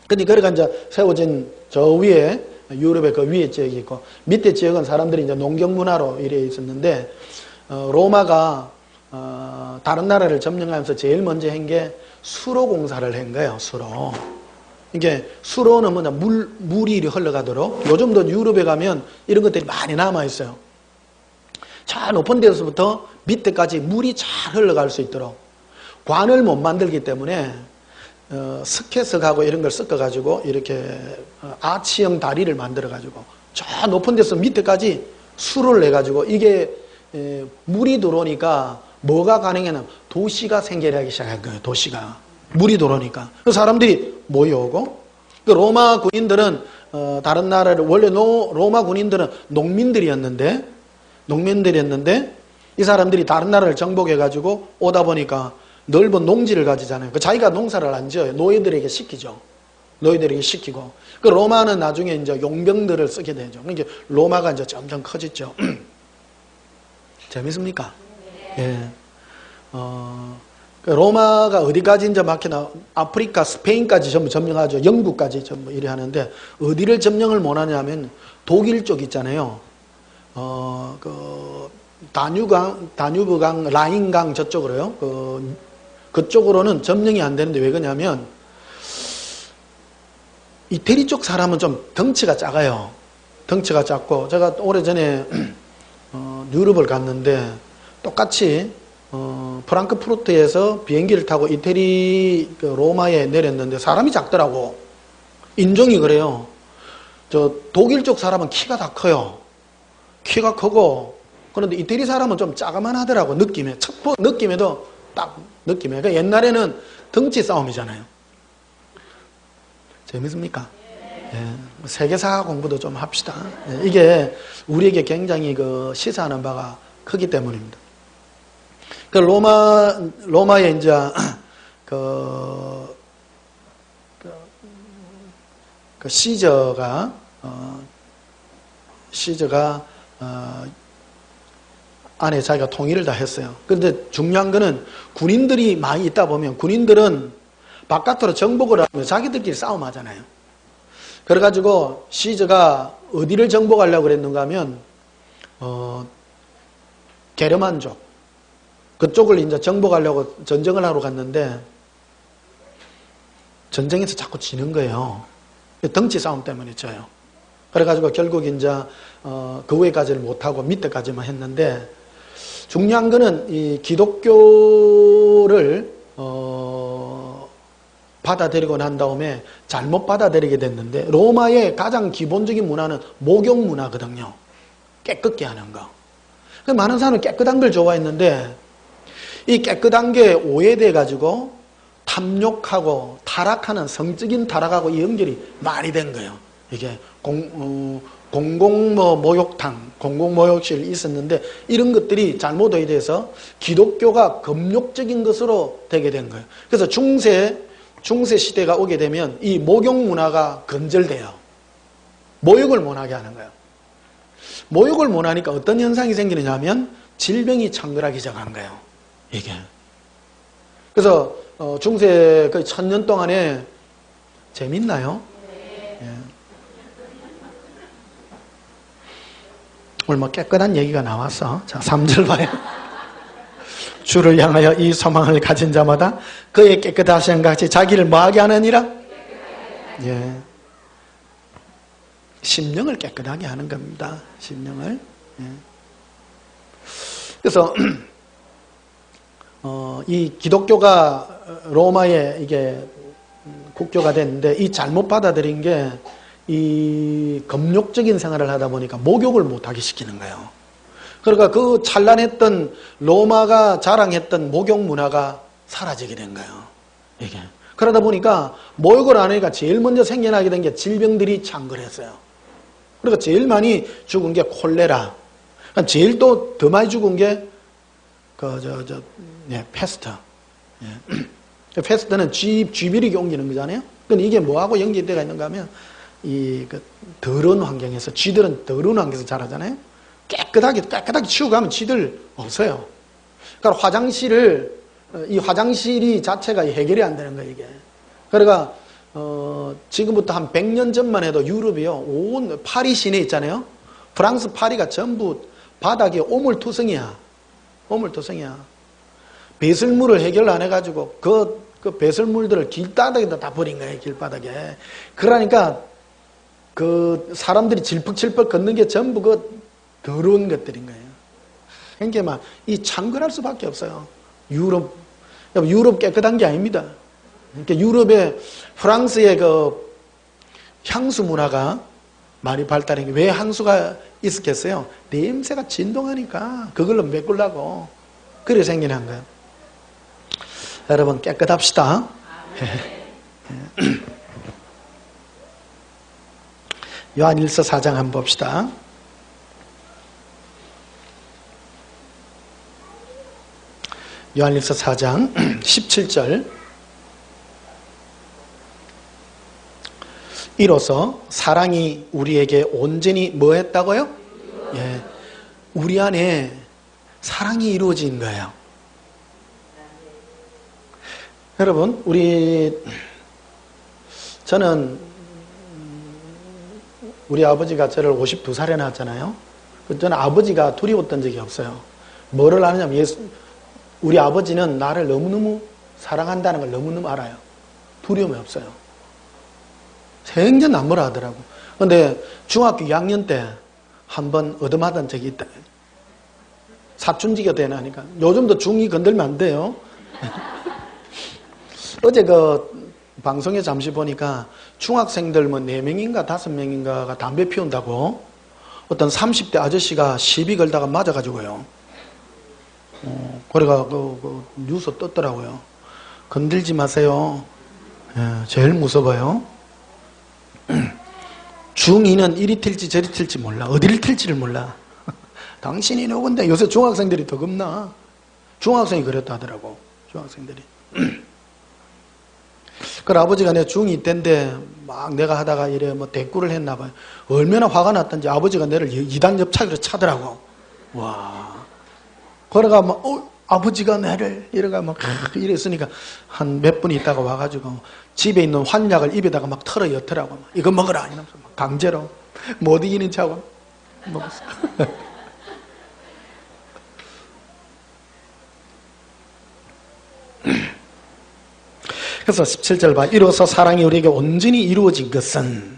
근데 그래가 이제 세워진 저 위에 유럽의 그 위에 지역이 있고, 밑에 지역은 사람들이 이제 농경 문화로 이래 있었는데, 로마가 다른 나라를 점령하면서 제일 먼저 한 게 수로 공사를 한 거예요. 수로. 이게 수로는 뭐냐, 물이 흘러가도록. 요즘도 유럽에 가면 이런 것들이 많이 남아 있어요. 저 높은 데서부터 밑에까지 물이 잘 흘러갈 수 있도록. 관을 못 만들기 때문에 스케석하고 이런 걸 섞어가지고 이렇게 아치형 다리를 만들어가지고 저 높은 데서 밑에까지 수를 내가지고, 이게 물이 들어오니까 뭐가 가능하냐면 도시가 생겨나기 시작한 거예요. 도시가. 물이 들어오니까. 그 사람들이 모여오고, 그 로마 군인들은 다른 나라를, 원래 로마 군인들은 농민들이었는데 이 사람들이 다른 나라를 정복해가지고 오다 보니까 넓은 농지를 가지잖아요. 그 자기가 농사를 안 지어요. 노예들에게 시키죠. 노예들에게 시키고. 그 로마는 나중에 이제 용병들을 쓰게 되죠. 그러니까 로마가 이제 점점 커졌죠. 재밌습니까? 예. 로마가 어디까지 이제 막히나, 아프리카, 스페인까지 전부 점령하죠. 영국까지 전부 이래 하는데, 어디를 점령을 못 하냐면 독일 쪽 있잖아요. 그 다뉴브강, 라인강 저쪽으로요. 그쪽으로는 점령이 안 되는데, 왜 그러냐면 이태리 쪽 사람은 좀 덩치가 작아요. 덩치가 작고, 제가 오래전에 유럽을 갔는데 똑같이 프랑크푸르트에서 비행기를 타고 이태리 로마에 내렸는데 사람이 작더라고. 인종이 그래요. 저 독일 쪽 사람은 키가 다 커요. 키가 크고, 그런데 이태리 사람은 좀 작아만 하더라고. 느낌에도 딱 느낌에. 그러니까 옛날에는 덩치 싸움이잖아요. 재밌습니까? 예. 세계사 공부도 좀 합시다. 예. 이게 우리에게 굉장히 시사하는 바가 크기 때문입니다. 그 로마에 이제 시저가 안에 자기가 통일을 다 했어요. 그런데 중요한 거는, 군인들이 많이 있다 보면 군인들은 바깥으로 정복을 하면 자기들끼리 싸움하잖아요. 그래가지고 시저가 어디를 정복하려고 그랬는가 하면 게르만족 그쪽을 이제 정복하려고 전쟁을 하러 갔는데 전쟁에서 자꾸 지는 거예요. 덩치 싸움 때문에 져요. 그래가지고 결국 이제 그 위에까지를 못하고 밑에까지만 했는데, 중요한 거는 이 기독교를 받아들이고 난 다음에 잘못 받아들이게 됐는데, 로마의 가장 기본적인 문화는 목욕 문화거든요. 깨끗게 하는 거. 많은 사람은 깨끗한 걸 좋아했는데 이 깨끗한 게 오해돼 가지고 탐욕하고 타락하는 성적인 타락하고 이 연결이 많이 된 거예요. 이게 공공 목욕탕, 공공 목욕실 있었는데 이런 것들이 잘못 오해돼서 기독교가 금욕적인 것으로 되게 된 거예요. 그래서 중세 시대가 오게 되면 이 목욕 문화가 건절돼요. 목욕을 못하게 하는 거예요. 목욕을 못하니까 어떤 현상이 생기느냐 하면 질병이 창궐하기 시작하는 거예요. 이게. 그래서 중세 거의 1000년 동안에 재밌나요? 예. 오늘 뭐 깨끗한 얘기가 나왔어. 자, 3절 봐요. 주를 향하여 이 소망을 가진 자마다 그의 깨끗하신 같이 자기를 뭐하게 하느니라? 예. 심령을 깨끗하게 하는 겁니다. 심령을. 예. 그래서 이 기독교가 로마에 이게 국교가 됐는데 이 잘못 받아들인 게 이 금욕적인 생활을 하다 보니까 목욕을 못하게 시키는 거예요. 그러니까 그 찬란했던 로마가 자랑했던 목욕 문화가 사라지게 된 거예요. 이게. 그러다 보니까 목욕을 안 하니까 제일 먼저 생겨나게 된 게 질병들이 창궐했어요. 그러니까 제일 많이 죽은 게 콜레라. 제일 또 더 많이 죽은 게 패스트. 예. 패스트는 쥐비리기 옮기는 거잖아요. 근데 이게 뭐하고 연결되어 있는가 하면 더러운 환경에서 쥐들은 더러운 환경에서 자라잖아요. 깨끗하게 치우고 가면 쥐들 없어요. 그러니까 이 화장실이 자체가 해결이 안 되는 거예요, 이게. 그러니까 지금부터 한 100년 전만 해도 유럽이요, 온 파리 시내 있잖아요. 프랑스 파리가 전부 바닥에 오물투성이야. 오물투성이야. 배설물을 해결 안 해가지고 그 배설물들을 길바닥에다 다 버린 거예요, 길바닥에. 그러니까 그 사람들이 질퍽질퍽 걷는 게 전부 그 더러운 것들인 거예요. 그러니까 막 이 창궐할 수밖에 없어요. 유럽 깨끗한 게 아닙니다. 그러니까 유럽의 프랑스의 그 향수 문화가 많이 발달한 게 왜 향수가 있었겠어요? 냄새가 진동하니까 그걸로 메꾸려고 그래 생겨난 거예요. 여러분 깨끗합시다. 요한일서 4장 한번 봅시다. 요한일서 4장 17절. 이로써 사랑이 우리에게 온전히 뭐 했다고요? 예, 우리 안에 사랑이 이루어진 거예요. 여러분, 저는 우리 아버지가 저를 52살에 낳았잖아요. 저는 아버지가 두려웠던 적이 없어요. 뭐를 아느냐면 우리 아버지는 나를 너무너무 사랑한다는 걸 너무너무 알아요. 두려움이 없어요. 생전 안 뭐라 하더라고. 근데 중학교 2학년 때 한번 얻어맞은 적이 있다. 사춘기가 되나니까. 요즘도 중2 건들면 안 돼요. 어제 방송에 잠시 보니까 중학생들 4명인가 5명인가가 담배 피운다고 어떤 30대 아저씨가 시비 걸다가 맞아가지고요. 그래가 뉴스 떴더라고요. 건들지 마세요. 예, 제일 무서워요. 중2는 이리 튈지 저리 튈지 몰라. 어디를 튈지를 몰라. 당신이 누군데? 요새 중학생들이 더 겁나. 중학생이 그랬다 하더라고. 중학생들이. 그 아버지가 내 중2 때인데 막 내가 하다가 이래 대꾸를 했나 봐요. 얼마나 화가 났던지 아버지가 내를 2단 옆차기로 차더라고. 와. 그러가 아버지가 나를 이래가 이랬으니까 한 몇 분 있다가 와가지고 집에 있는 환약을 입에다가 막 털어 엿더라고. 이거 먹어라 이러면서 강제로 못 이기는 차고 먹었어. 그래서 17절 봐. 이로써 사랑이 우리에게 온전히 이루어진 것은,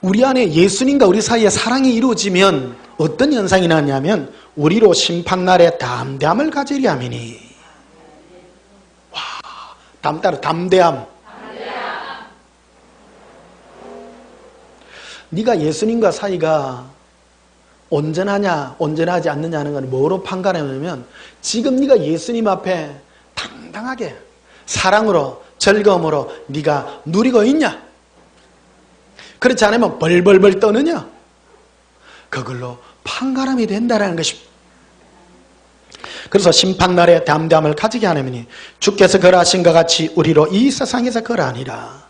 우리 안에 예수님과 우리 사이에 사랑이 이루어지면 어떤 현상이 나냐면 우리로 심판날에 담대함을 가지려 함이니. 와, 다음 따라 담대함. 네가 예수님과 사이가 온전하냐 온전하지 않느냐는 건 뭐로 판가름하냐면 지금 네가 예수님 앞에 당당하게 사랑으로 즐거움으로 네가 누리고 있냐, 그렇지 않으면 벌벌벌 떠느냐, 그걸로 판가름이 된다는 것입니다. 그래서 심판날에 담대함을 가지게 하느니 주께서 걸어하신 것 같이 우리로 이 세상에서 걸어하니라.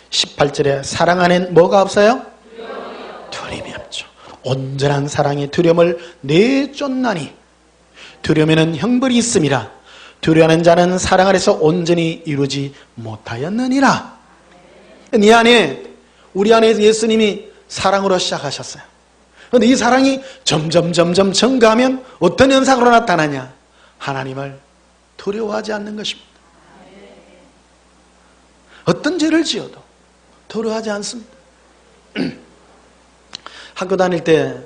18절에 사랑 안엔 뭐가 없어요? 두려움이 없죠. 온전한 사랑이 두려움을 내쫓나니 두려움에는 형벌이 있음이라. 두려워하는 자는 사랑 안에서 온전히 이루지 못하였느니라. 네 안에, 우리 안에 예수님이 사랑으로 시작하셨어요. 그런데 이 사랑이 점점 증가하면 어떤 현상으로 나타나냐? 하나님을 두려워하지 않는 것입니다. 어떤 죄를 지어도 두려워하지 않습니다. 학교 다닐 때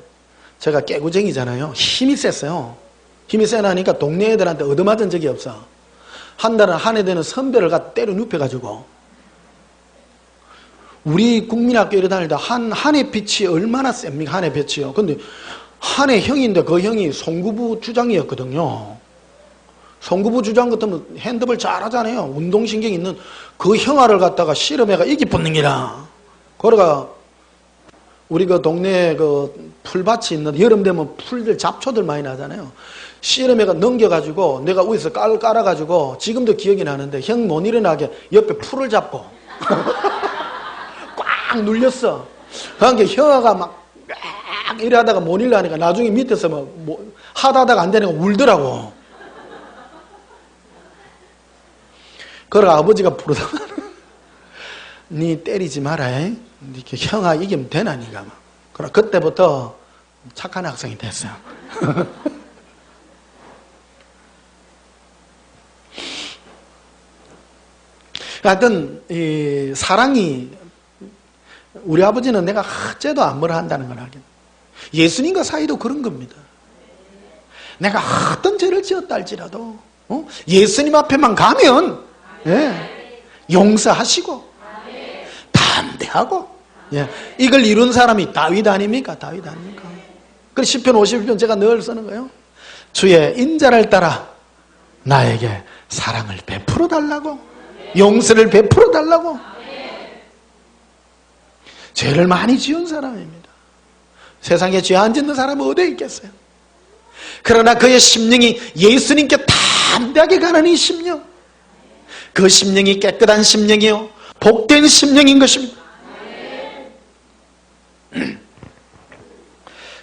제가 깨구쟁이잖아요. 힘이 셌어요. 힘이 세나니까 동네 애들한테 얻어맞은 적이 없어. 한 달은 한 해 되는 선배를 갖다 때려 눕혀가지고, 우리 국민학교 이래 다닐 때 한 해 빛이 얼마나 셉니까? 한 해 빛이요. 근데 한 해 형인데 그 형이 송구부 주장이었거든요. 송구부 주장 같으면 핸드볼 잘하잖아요. 운동신경 있는 그 형아를 갖다가 실험해가 이기 붙는 기라. 그러가 우리 그 동네에 그 풀밭이 있는데 여름 되면 풀들 잡초들 많이 나잖아요. 씨름해가 넘겨가지고 내가 위에서 깔아가지고 지금도 기억이 나는데 형 못 일어나게 옆에 풀을 잡고 꽉 눌렸어. 그러니까 형아가 막 이래 하다가 못 일어나니까 나중에 밑에서 뭐 하다가 안 되니까 울더라고. 그러고 아버지가 부르다가 니 때리지 마라. 이렇게 형아 이기면 되나 니가. 그럼 그때부터 착한 학생이 됐어요. 하여튼 이 사랑이, 우리 아버지는 내가 쟤도 안 뭐라 한다는 걸 하긴, 예수님과 사이도 그런 겁니다. 내가 어떤 죄를 지었다 할지라도 예수님 앞에만 가면 용서하시고 담대하고, 이걸 이룬 사람이 다윗 아닙니까? 다윗 아닙니까? 그 시편 51편 제가 늘 쓰는 거예요. 주의 인자를 따라 나에게 사랑을 베풀어 달라고, 용서를 베풀어 달라고. 죄를 많이 지은 사람입니다. 세상에 죄 안 짓는 사람은 어디에 있겠어요? 그러나 그의 심령이 예수님께 담대하게 가는 이 심령, 그 심령이 깨끗한 심령이요 복된 심령인 것입니다.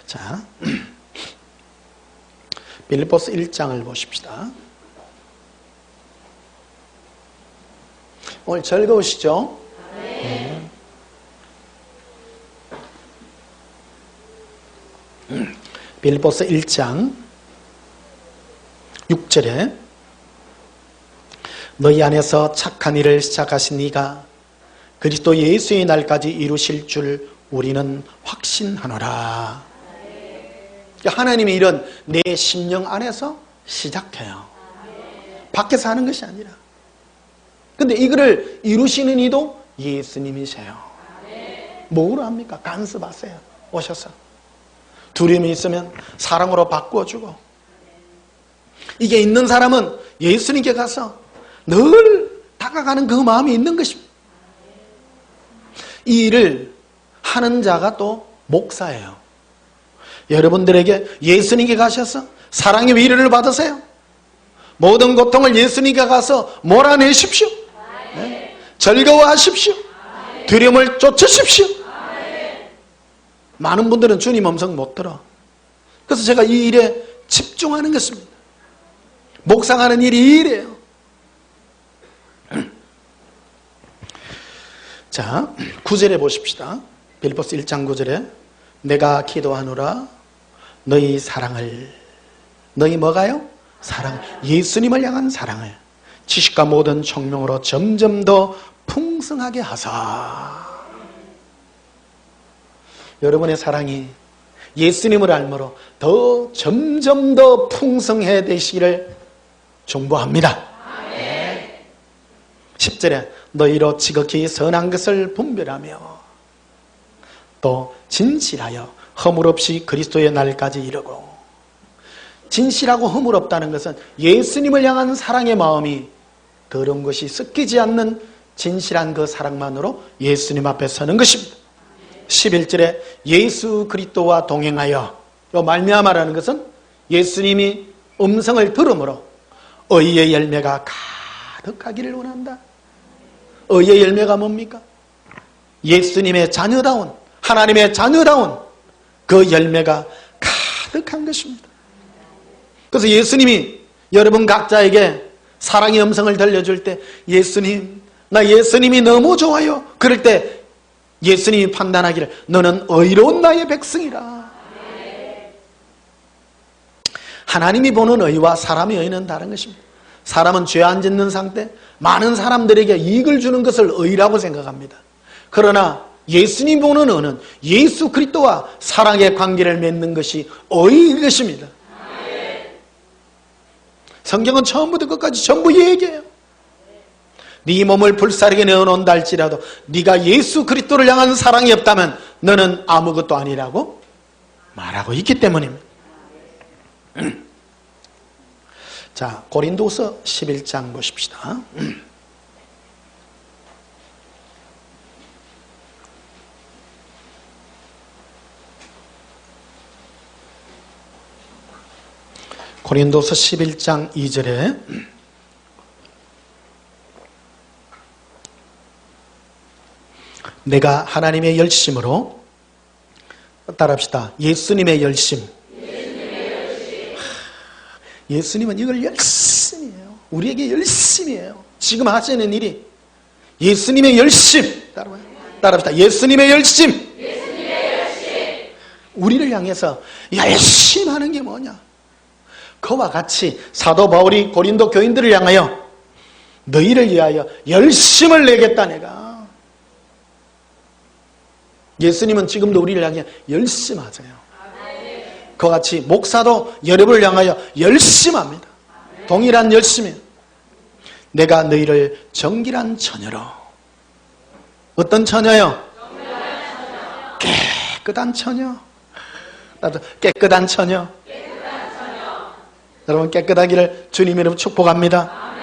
자, 빌립보서 1장을 보십시다. 오늘 즐거우시죠? 네. 빌립보서 1장 6절에 너희 안에서 착한 일을 시작하신 이가 그리스도 예수의 날까지 이루실 줄 우리는 확신하노라. 하나님의 일은 내 심령 안에서 시작해요. 밖에서 하는 것이 아니라. 근데 이거를 이루시는 이도 예수님이세요. 뭐로 합니까? 간섭하세요. 오셔서 두려움이 있으면 사랑으로 바꾸어주고, 이게 있는 사람은 예수님께 가서 늘 다가가는 그 마음이 있는 것입니다. 이 일을 하는 자가 또 목사예요. 여러분들에게 예수님께 가셔서 사랑의 위로를 받으세요. 모든 고통을 예수님께 가서 몰아내십시오. 즐거워하십시오. 두려움을 쫓으십시오. 많은 분들은 주님 음성 못 들어. 그래서 제가 이 일에 집중하는 것입니다. 묵상하는 일이 이 일이에요. 자, 9절에 보십시다. 빌립보서 1장 9절에 내가 기도하노라 너희 사랑을, 너희 뭐가요? 사랑, 예수님을 향한 사랑을 지식과 모든 총명으로 점점 더 풍성하게 하사. 여러분의 사랑이 예수님을 알므로 더 점점 더 풍성해 되시기를 중보합니다. 10절에 너희로 지극히 선한 것을 분별하며 또 진실하여 허물 없이 그리스도의 날까지 이르고. 진실하고 허물 없다는 것은 예수님을 향한 사랑의 마음이 더러운 것이 섞이지 않는 진실한 그 사랑만으로 예수님 앞에 서는 것입니다. 11절에 예수 그리스도와 동행하여, 요 말미암아라는 것은 예수님이 음성을 들음으로 의의 열매가 가득하기를 원한다. 의의 열매가 뭡니까? 예수님의 자녀다운, 하나님의 자녀다운 그 열매가 가득한 것입니다. 그래서 예수님이 여러분 각자에게 사랑의 음성을 들려줄 때, 예수님, 나 예수님이 너무 좋아요. 그럴 때 예수님이 판단하기를 너는 의로운 나의 백성이라. 하나님이 보는 의와 사람의 의는 다른 것입니다. 사람은 죄 안 짓는 상태, 많은 사람들에게 이익을 주는 것을 의라고 생각합니다. 그러나 예수님 보는 의는 예수 그리스도와 사랑의 관계를 맺는 것이 의인 것입니다. 성경은 처음부터 끝까지 전부 얘기해요. 네 몸을 불사르게 내어놓는다 할지라도 네가 예수 그리스도를 향한 사랑이 없다면 너는 아무것도 아니라고 말하고 있기 때문입니다. 자, 고린도서 11장 보십시다. 고린도서 11장 2절에 내가 하나님의 열심으로, 따라합시다. 예수님의 열심. 예수님은 이걸 열심히 해요. 우리에게 열심히 해요. 지금 하시는 일이 예수님의 열심. 따라합시다. 예수님의 열심. 우리를 향해서 열심히 하는 게 뭐냐? 그와 같이 사도 바울이 고린도 교인들을 향하여 너희를 위하여 열심을 내겠다 내가. 예수님은 지금도 우리를 향해 열심하세요. 그와 같이 목사도 여러분을 향하여 열심합니다. 동일한 열심이에요. 내가 너희를 정결한 처녀로. 어떤 처녀요? 깨끗한 처녀. 나도 깨끗한 처녀. 여러분 깨끗하기를 주님 이름으로 축복합니다.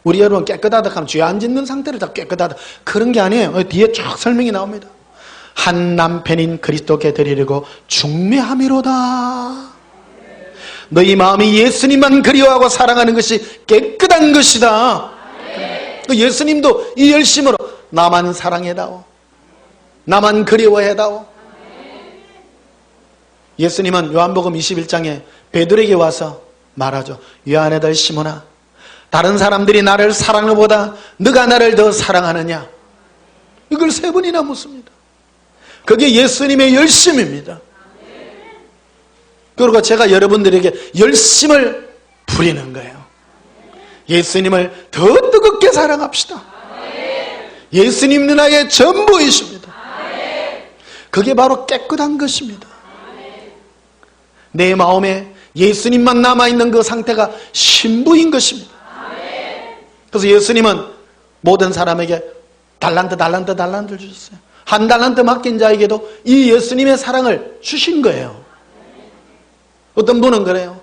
우리 여러분 깨끗하다 하면 죄 안 짓는 상태로 다 깨끗하다 그런 게 아니에요. 뒤에 쫙 설명이 나옵니다. 한 남편인 그리스도께 드리려고 중매함이로다. 너희 마음이 예수님만 그리워하고 사랑하는 것이 깨끗한 것이다. 예수님도 이 열심으로 나만 사랑해다오, 나만 그리워해다오. 예수님은 요한복음 21장에 베드로에게 와서 말하죠. 요 아들 시몬아, 다른 사람들이 나를 사랑하는 보다 너가 나를 더 사랑하느냐? 이걸 3번이나 묻습니다. 그게 예수님의 열심입니다. 그리고 제가 여러분들에게 열심을 부리는 거예요. 예수님을 더 뜨겁게 사랑합시다. 예수님은 나의 전부이십니다. 그게 바로 깨끗한 것입니다. 내 마음에 예수님만 남아있는 그 상태가 신부인 것입니다. 그래서 예수님은 모든 사람에게 달란트를 주셨어요. 한 달란트 맡긴 자에게도 이 예수님의 사랑을 주신 거예요. 어떤 분은 그래요.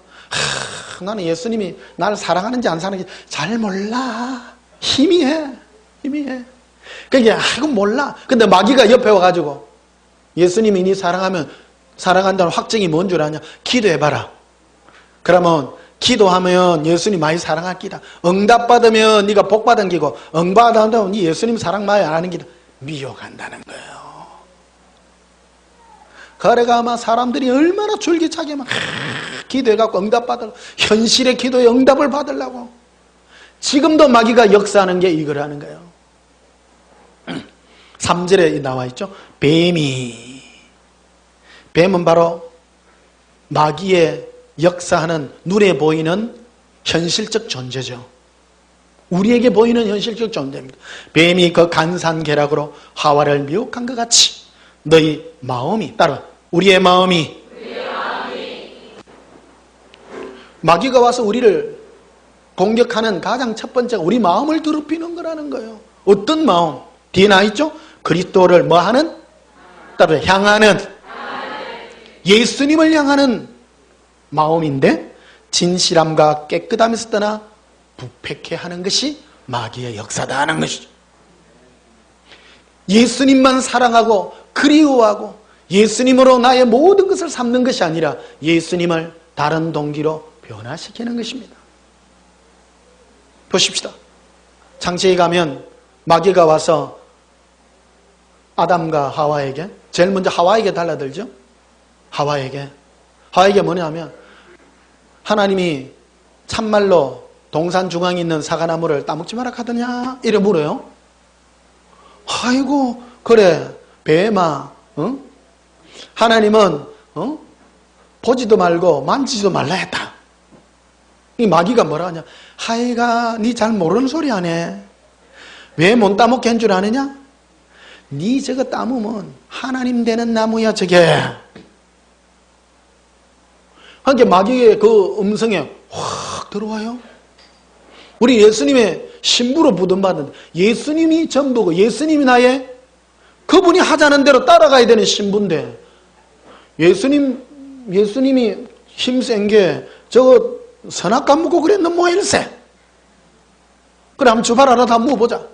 나는 예수님이 나를 사랑하는지 안 사랑하는지 잘 몰라. 희미해. 그게 이건 몰라. 근데 마귀가 옆에 와가지고 예수님이 네 사랑한다는 확증이 뭔 줄 아냐? 기도해봐라. 그러면 기도하면 예수님 많이 사랑할 기다. 응답받으면 네가 복받은 기고, 응받아한다면 네 예수님 사랑 많이 안 하는 기다. 미혹한다는 거예요. 그래가 아마 사람들이 얼마나 줄기차게 막 기도해갖고 응답받으려고, 현실의 기도에 응답을 받으려고. 지금도 마귀가 역사하는 게 이거라는 거예요. 3절에 나와 있죠. 뱀은 바로 마귀의 역사하는 눈에 보이는 현실적 존재죠. 우리에게 보이는 현실적 존재입니다. 뱀이 그 간사한 계략으로 하와를 미혹한 것 같이 너희 마음이, 따라 우리의 마음이 마귀가 와서 우리를 공격하는 가장 첫 번째가 우리 마음을 더럽히는 거라는 거예요. 어떤 마음? 뒤에 나와 있죠? 그리스도를 뭐하는? 따라 향하는 예수님을 향하는 마음인데 진실함과 깨끗함에서 떠나 부패케 하는 것이 마귀의 역사다 하는 것이죠. 예수님만 사랑하고 그리워하고 예수님으로 나의 모든 것을 삼는 것이 아니라 예수님을 다른 동기로 변화시키는 것입니다. 보십시다. 창세에 가면 마귀가 와서 아담과 하와에게, 제일 먼저 하와에게 달라들죠. 하와에게 뭐냐면 하나님이 참말로 동산 중앙에 있는 사과나무를 따먹지 마라 하더냐 이래 물어요. 아이고 그래 뱀아, 하나님은 보지도 말고 만지지도 말라 했다. 이 마귀가 뭐라 하냐, 하이가 니 잘 모르는 소리 하네. 왜 못 따먹게 한 줄 아느냐? 니 저거 따먹으면 하나님 되는 나무야 저게. 그러니까 마귀의 그 음성에 확 들어와요. 우리 예수님의 신부로 부름받는, 예수님이 전부고 예수님이 나의, 그분이 하자는 대로 따라가야 되는 신부인데 예수님이 힘센 게 저거 선악과 묻고 그랬는 뭐일세? 그래 한번 주발 하나 다 묵어보자.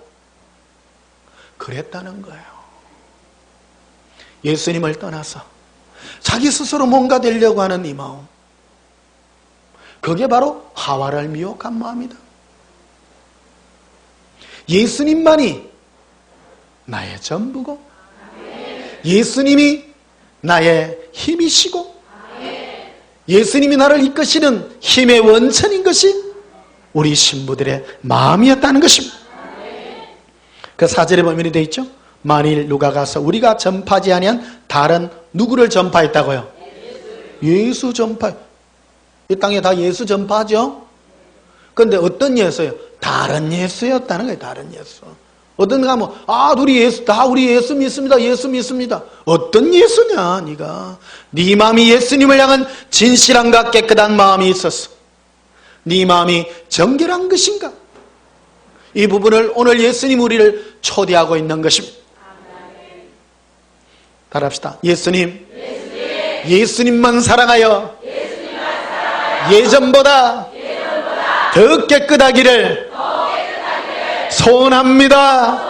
그랬다는 거예요. 예수님을 떠나서 자기 스스로 뭔가 되려고 하는 이 마음, 그게 바로 하와를 미혹한 마음이다. 예수님만이 나의 전부고 예수님이 나의 힘이시고 예수님이 나를 이끄시는 힘의 원천인 것이 우리 신부들의 마음이었다는 것입니다. 그 4절에 보면 되어 있죠. 만일 누가 가서 우리가 전파하지 아니한 다른 누구를 전파했다고요? 예수 전파. 이 땅에 다 예수 전파하죠. 그런데 어떤 예수예요? 다른 예수였다는 거예요. 다른 예수. 어떤 가 뭐 우리 예수 다 우리 예수 믿습니다. 예수 믿습니다. 어떤 예수냐 네가? 네 마음이 예수님을 향한 진실함과 깨끗한 마음이 있었어. 네 마음이 정결한 것인가? 이 부분을 오늘 예수님 우리를 초대하고 있는 것입니다. 따라합시다. 예수님만 사랑하여 예전보다 더 깨끗하기를 소원합니다.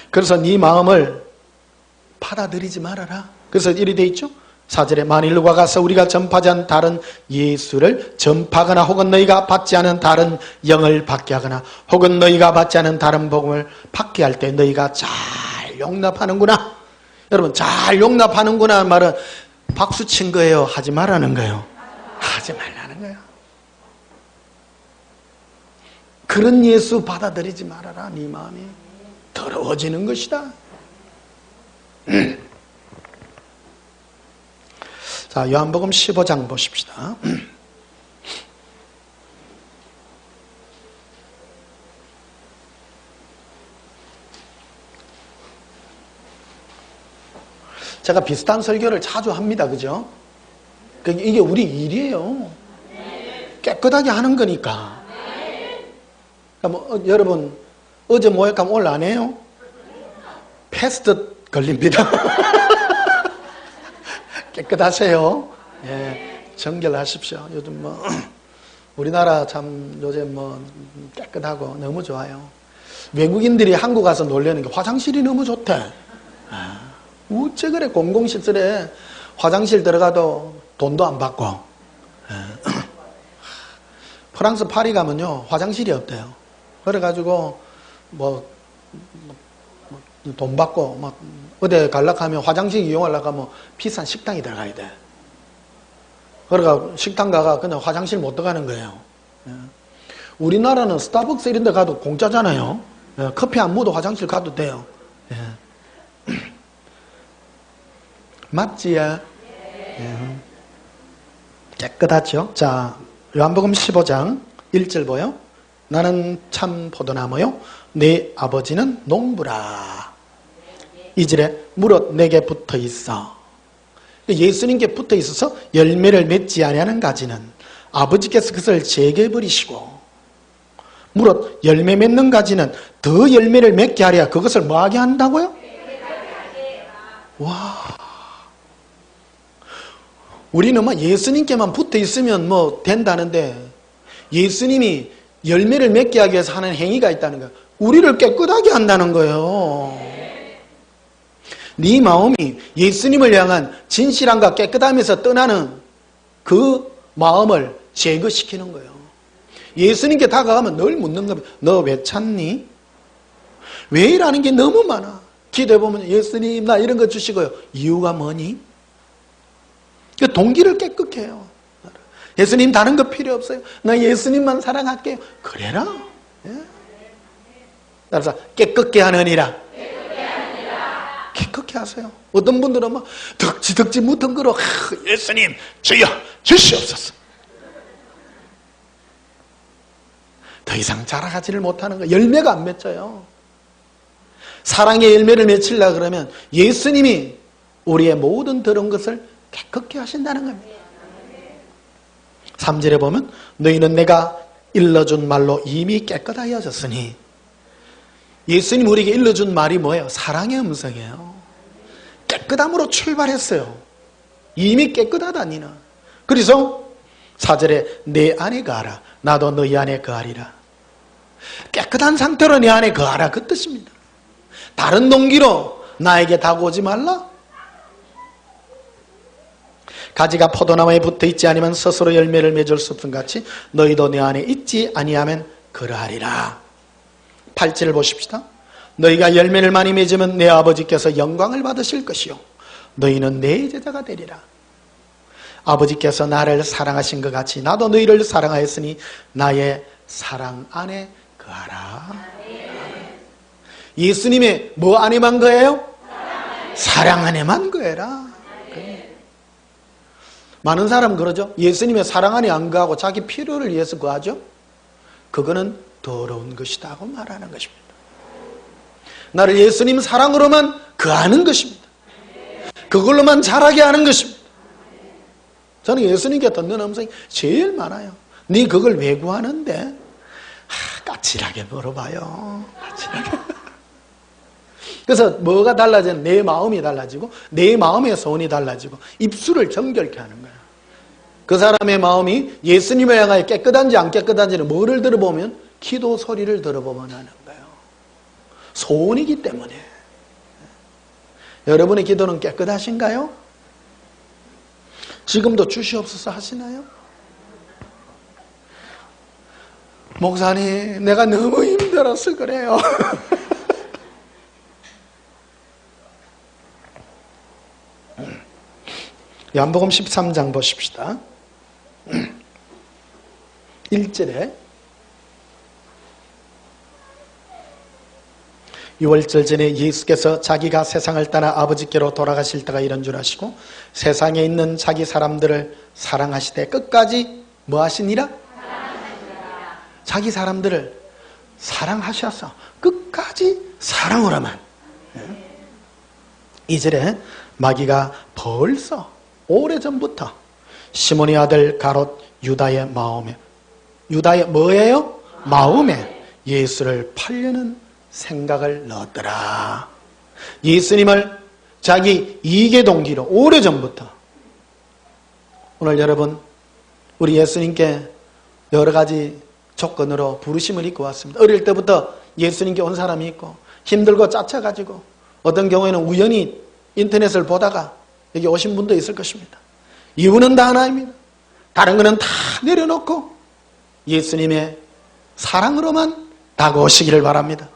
그래서 네 마음을 받아들이지 말아라. 그래서 이리 돼 있죠. 4절에 만일 누가 가서 우리가 전파하지 않은 다른 예수를 전파하거나 혹은 너희가 받지 않은 다른 영을 받게 하거나 혹은 너희가 받지 않은 다른 복음을 받게 할 때 너희가 잘 용납하는구나. 여러분 잘 용납하는구나 말은 박수 친 거예요? 하지 말라는 거예요? 하지 말라는 거예요. 그런 예수 받아들이지 말아라. 네 마음이 더러워지는 것이다. 자, 요한복음 15장 보십시다. 제가 비슷한 설교를 자주 합니다. 그죠? 이게 우리 일이에요. 깨끗하게 하는 거니까. 여러분 어제 모욕하면 오늘 안 해요? 패스트 걸립니다. 깨끗하세요. 예, 정결하십시오. 요즘 우리나라 참 요즘 깨끗하고 너무 좋아요. 외국인들이 한국 가서 놀라는 게 화장실이 너무 좋대. 어째 그래? 공공시설에 화장실 들어가도 돈도 안 받고. 프랑스 파리 가면요 화장실이 없대요. 그래가지고 돈 받고 어디 가려고 하면 화장실 이용하려고 하면 비싼 식당이 들어가야 돼. 그러니까 식당 가가 그냥 화장실 못 들어가는 거예요. 우리나라는 스타벅스 이런 데 가도 공짜잖아요. 커피 안 묻어도 화장실 가도 돼요. 맞지요? 깨끗하죠? 자, 요한복음 15장 1절 보여? 나는 참 포도나무요 내 아버지는 농부라. 2절에 무릇 내게 붙어 있어. 예수님께 붙어 있어서 열매를 맺지 아니하는 가지는 아버지께서 그것을 제게 버리시고 무릇 열매 맺는 가지는 더 열매를 맺게 하랴 그것을 뭐하게 한다고요? 와, 우리는 막 예수님께만 붙어 있으면 뭐 된다는데 예수님이 열매를 맺게 하기 위해서 하는 행위가 있다는 거예요. 우리를 깨끗하게 한다는 거예요. 네 마음이 예수님을 향한 진실함과 깨끗함에서 떠나는 그 마음을 제거시키는 거예요. 예수님께 다가가면 늘 묻는 겁니다. 너 왜 찾니? 왜 이라는 게 너무 많아. 기도해보면 예수님 나 이런 거 주시고요. 이유가 뭐니? 그 동기를 깨끗게 해요. 예수님 다른 거 필요 없어요. 나 예수님만 사랑할게요. 그래라. 예? 따라서 깨끗게 하느니라. 깨끗게 하세요. 어떤 분들은 막 덕지 묻은거로 예수님 주여 주시옵소서. 더 이상 자라가지를 못하는 거. 열매가 안 맺혀요. 사랑의 열매를 맺히려고 그러면 예수님이 우리의 모든 더러운 것을 깨끗게 하신다는 겁니다. 3절에 보면 너희는 내가 일러준 말로 이미 깨끗하여졌으니, 예수님 우리에게 일러준 말이 뭐예요? 사랑의 음성이에요. 깨끗함으로 출발했어요. 이미 깨끗하다 니는. 그래서 4절에 내 안에 거하라 나도 너희 안에 거하리라. 깨끗한 상태로 내 안에 거하라 그 뜻입니다. 다른 동기로 나에게 다가오지 말라. 가지가 포도나무에 붙어있지 아니면 스스로 열매를 맺을 수 없음 같이 너희도 내 안에 있지 아니하면 그러하리라. 8절을 보십시다. 너희가 열매를 많이 맺으면 내 아버지께서 영광을 받으실 것이요 너희는 내 제자가 되리라. 아버지께서 나를 사랑하신 것 같이 나도 너희를 사랑하였으니 나의 사랑 안에 거하라. 예수님의 뭐 안에만 거해요? 사랑 안에만 거해라. 많은 사람 그러죠. 예수님의 사랑 안에 안 거하고 자기 필요를 위해서 거하죠. 그거는 더러운 것이다 고 말하는 것입니다. 나를 예수님 사랑으로만 거하는 것입니다. 그걸로만 자라게 하는 것입니다. 저는 예수님께 듣는 음성이 제일 많아요. 네 그걸 왜 구하는데? 까칠하게 물어봐요. 까칠하게. 그래서 뭐가 달라지는? 내 마음이 달라지고 내 마음의 소원이 달라지고 입술을 정결케 하는 거예요. 그 사람의 마음이 예수님을 향하여 깨끗한지 안 깨끗한지는 뭐를 들어보면 기도 소리를 들어보면 하는 거예요. 소원이기 때문에. 여러분의 기도는 깨끗하신가요? 지금도 주시옵소서 하시나요? 목사님 내가 너무 힘들어서 그래요. 요한복음 13장 보십시다. 1절에 6월절 전에 예수께서 자기가 세상을 떠나 아버지께로 돌아가실 때가 이런 줄 아시고 세상에 있는 자기 사람들을 사랑하시되 끝까지 뭐 하시니라? 자기 사람들을 사랑하셔서 끝까지 사랑으로만. 2절에 마귀가 벌써 오래전부터 시몬의 아들 가롯 유다의 마음에, 유다의 뭐예요? 마음에 예수를 팔려는 생각을 넣었더라. 예수님을 자기 이익의 동기로 오래전부터. 오늘 여러분 우리 예수님께 여러 가지 조건으로 부르심을 입고 왔습니다. 어릴 때부터 예수님께 온 사람이 있고 힘들고 짜쳐가지고 어떤 경우에는 우연히 인터넷을 보다가 여기 오신 분도 있을 것입니다. 이유는 다 하나입니다. 다른 거는 다 내려놓고 예수님의 사랑으로만 다가오시기를 바랍니다.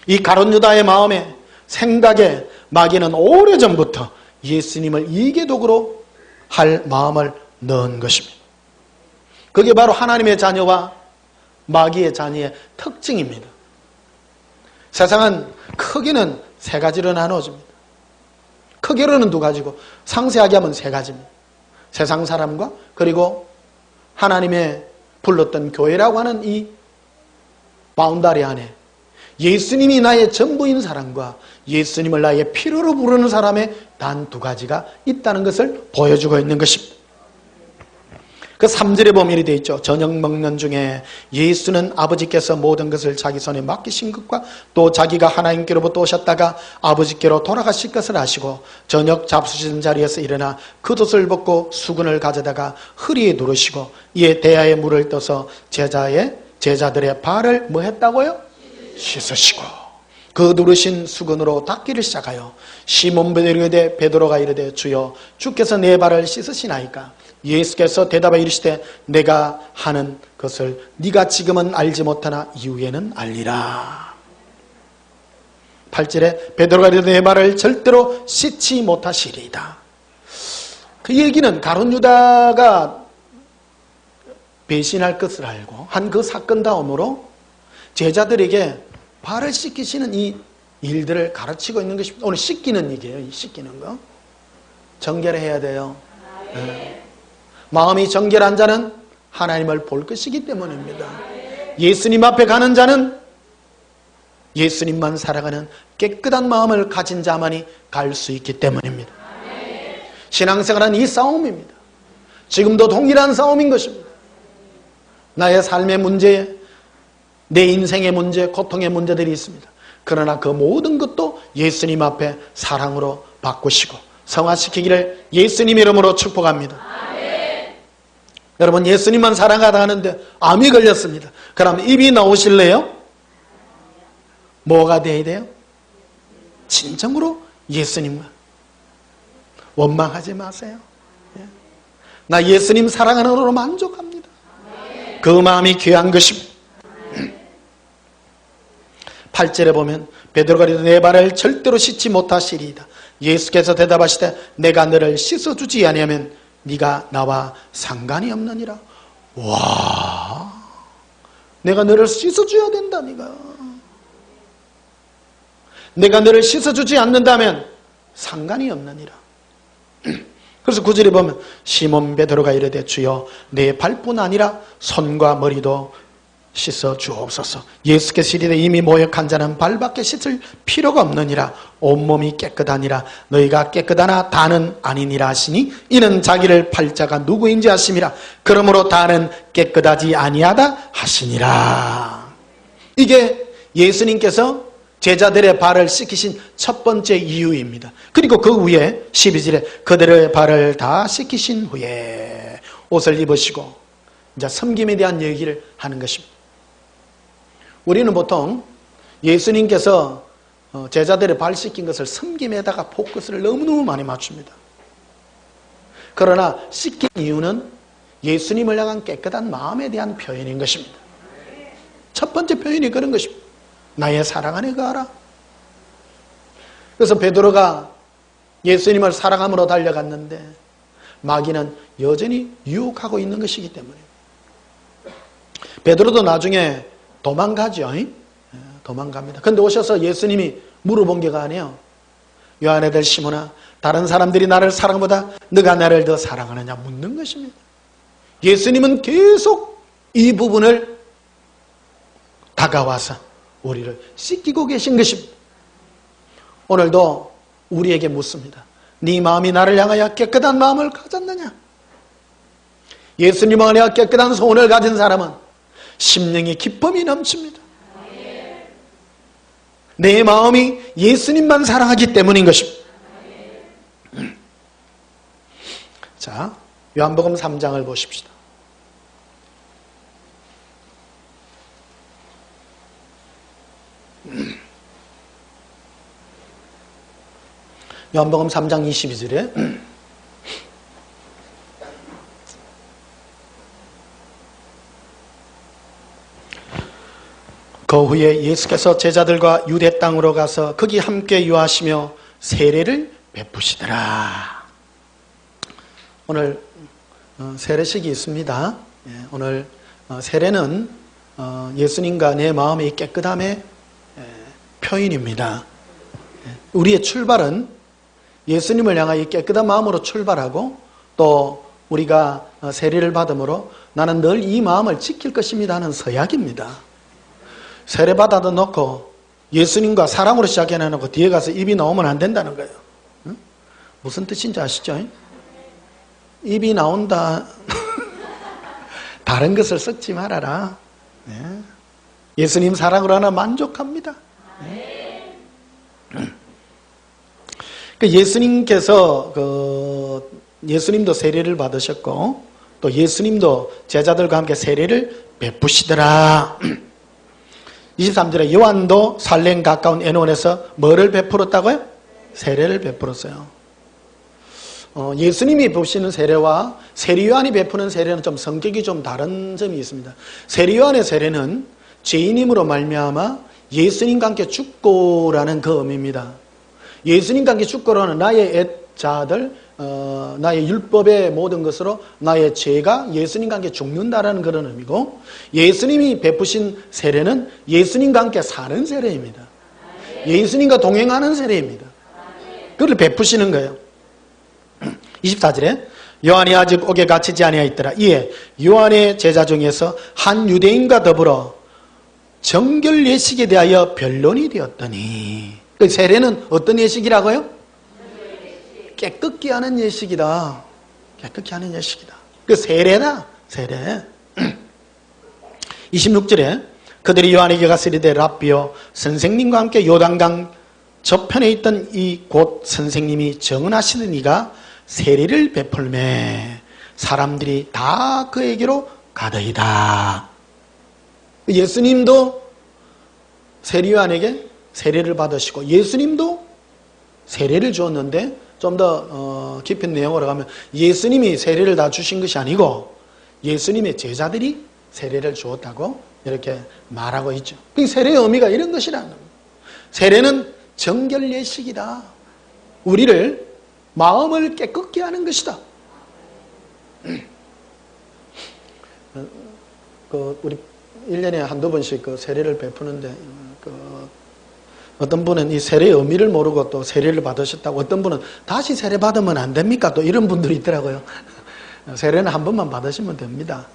이 가룟 유다의 마음에 생각에 마귀는 오래전부터 예수님을 이익의 도구로 할 마음을 넣은 것입니다. 그게 바로 하나님의 자녀와 마귀의 자녀의 특징입니다. 세상은 크게는 세 가지로 나누어집니다. 크게로는 두 가지고 상세하게 하면 세 가지입니다. 세상 사람과 그리고 하나님의 불렀던 교회라고 하는 이 바운다리 안에 예수님이 나의 전부인 사람과 예수님을 나의 필요로 부르는 사람의 단 두 가지가 있다는 것을 보여주고 있는 것입니다. 그 3절에 보면 이렇게 되어 있죠. 저녁 먹는 중에 예수는 아버지께서 모든 것을 자기 손에 맡기신 것과 또 자기가 하나님께로부터 오셨다가 아버지께로 돌아가실 것을 아시고 저녁 잡수시는 자리에서 일어나 겉옷을 벗고 수건을 가져다가 허리에 두르시고 이에 대야에 물을 떠서 제자들의 발을 뭐 했다고요? 씻으시고 그 누르신 수건으로 닦기를 시작하여 시몬 베드로가 이르되 주여 주께서 내 발을 씻으시나이까? 예수께서 대답하여 이르시되 내가 하는 것을 네가 지금은 알지 못하나 이후에는 알리라. 8절에 베드로가 이르되 내 발을 절대로 씻지 못하시리이다. 그 얘기는 가룟 유다가 배신할 것을 알고 한 그 사건 다음으로 제자들에게 발을 씻기시는 이 일들을 가르치고 있는 것입니다. 오늘 씻기는 얘기예요. 이 씻기는 거. 정결해야 돼요. 네. 마음이 정결한 자는 하나님을 볼 것이기 때문입니다. 예수님 앞에 가는 자는 예수님만 살아가는 깨끗한 마음을 가진 자만이 갈 수 있기 때문입니다. 신앙생활은 이 싸움입니다. 지금도 동일한 싸움인 것입니다. 나의 삶의 문제에 내 인생의 문제, 고통의 문제들이 있습니다. 그러나 그 모든 것도 예수님 앞에 사랑으로 바꾸시고 성화시키기를 예수님 이름으로 축복합니다. 아멘. 여러분 예수님만 사랑하다 하는데 암이 걸렸습니다. 그럼 입이 나오실래요? 뭐가 돼야 돼요? 진정으로 예수님만. 원망하지 마세요. 나 예수님 사랑하는 으로 만족합니다. 그 마음이 귀한 것입니다. 8절에 보면 베드로가 이르되 내 발을 절대로 씻지 못하시리이다. 예수께서 대답하시되 내가 너를 씻어주지 아니하면 네가 나와 상관이 없느니라. 와, 내가 너를 씻어줘야 된다. 내가 너를 씻어주지 않는다면 상관이 없느니라. 그래서 9절에 보면 시몬 베드로가 이르되 주여 내 발뿐 아니라 손과 머리도 씻어 주옵소서. 예수께서 이르되 이미 모욕한 자는 발밖에 씻을 필요가 없느니라. 온몸이 깨끗하니라. 너희가 깨끗하나 다는 아니니라 하시니 이는 자기를 팔 자가 누구인지 아심이라. 그러므로 다는 깨끗하지 아니하다 하시니라. 이게 예수님께서 제자들의 발을 씻기신 첫 번째 이유입니다. 그리고 그 후에 12절에 그들의 발을 다 씻기신 후에 옷을 입으시고 이제 섬김에 대한 얘기를 하는 것입니다. 우리는 보통 예수님께서 제자들의 발 씻긴 것을 섬김에다가 포커스를 너무너무 많이 맞춥니다. 그러나 씻긴 이유는 예수님을 향한 깨끗한 마음에 대한 표현인 것입니다. 첫 번째 표현이 그런 것입니다. 나의 사랑 안에 거하라. 그래서 베드로가 예수님을 사랑함으로 달려갔는데 마귀는 여전히 유혹하고 있는 것이기 때문에 베드로도 나중에 도망가죠. 도망갑니다. 근데 오셔서 예수님이 물어본 게가 아니에요. 요한의 아들 시몬아, 다른 사람들이 나를 사랑보다 너가 나를 더 사랑하느냐 묻는 것입니다. 예수님은 계속 이 부분을 다가와서 우리를 씻기고 계신 것입니다. 오늘도 우리에게 묻습니다. 네 마음이 나를 향하여 깨끗한 마음을 가졌느냐? 예수님 안에 깨끗한 소원을 가진 사람은 심령이 기쁨이 넘칩니다. 내 마음이 예수님만 사랑하기 때문인 것입니다. 자, 요한복음 3장을 보십시다. 요한복음 3장 22절에 그 후에 예수께서 제자들과 유대 땅으로 가서 거기 함께 유하시며 세례를 베푸시더라. 오늘 세례식이 있습니다. 오늘 세례는 예수님과 내 마음의 깨끗함의 표현입니다. 우리의 출발은 예수님을 향하여 깨끗한 마음으로 출발하고 또 우리가 세례를 받음으로 나는 늘 이 마음을 지킬 것입니다 하는 서약입니다. 세례받아도 놓고 예수님과 사랑으로 시작해놓고 뒤에 가서 입이 나오면 안 된다는 거예요. 응? 무슨 뜻인지 아시죠? 입이 나온다. 다른 것을 썩지 말아라. 네. 예수님 사랑으로 하나 만족합니다. 네. 예수님께서 예수님도 세례를 받으셨고 또 예수님도 제자들과 함께 세례를 베푸시더라. 23절에 요한도 살렘 가까운 에논에서 뭐를 베풀었다고요? 세례를 베풀었어요. 예수님이 베푸시는 세례와 세례요한이 베푸는 세례는 좀 성격이 좀 다른 점이 있습니다. 세례요한의 세례는 죄인임으로 말미암아 예수님과 함께 죽고라는 그 의미입니다. 예수님과 함께 죽고라는 나의 애자들, 나의 율법의 모든 것으로 나의 죄가 예수님과 함께 죽는다라는 그런 의미고, 예수님이 베푸신 세례는 예수님과 함께 사는 세례입니다. 예수님과 동행하는 세례입니다. 그걸 베푸시는 거예요. 24절에 요한이 아직 옥에 갇히지 아니하였더라. 이에 요한의 제자 중에서 한 유대인과 더불어 정결 예식에 대하여 변론이 되었더니, 그 세례는 어떤 예식이라고요? 깨끗게 하는 예식이다. 깨끗게 하는 예식이다. 그 세례다. 세례. 26절에 그들이 요한에게 가서 이르되 랍비여, 선생님과 함께 요단강 저편에 있던 이 곧 선생님이 정언하시는 이가 세례를 베풀매 사람들이 다 그에게로 가더이다. 예수님도 세례요한에게 세례를 받으시고 예수님도 세례를 주었는데, 좀 더 깊은 내용으로 가면 예수님이 세례를 다 주신 것이 아니고 예수님의 제자들이 세례를 주었다고 이렇게 말하고 있죠. 세례의 의미가 이런 것이라는 겁니다. 세례는 정결 예식이다. 우리를 마음을 깨끗게 하는 것이다. 우리 1년에 한두 번씩 세례를 베푸는데, 어떤 분은 이 세례의 의미를 모르고 또 세례를 받으셨다고, 어떤 분은 다시 세례 받으면 안 됩니까? 또 이런 분들이 있더라고요. 세례는 한 번만 받으시면 됩니다.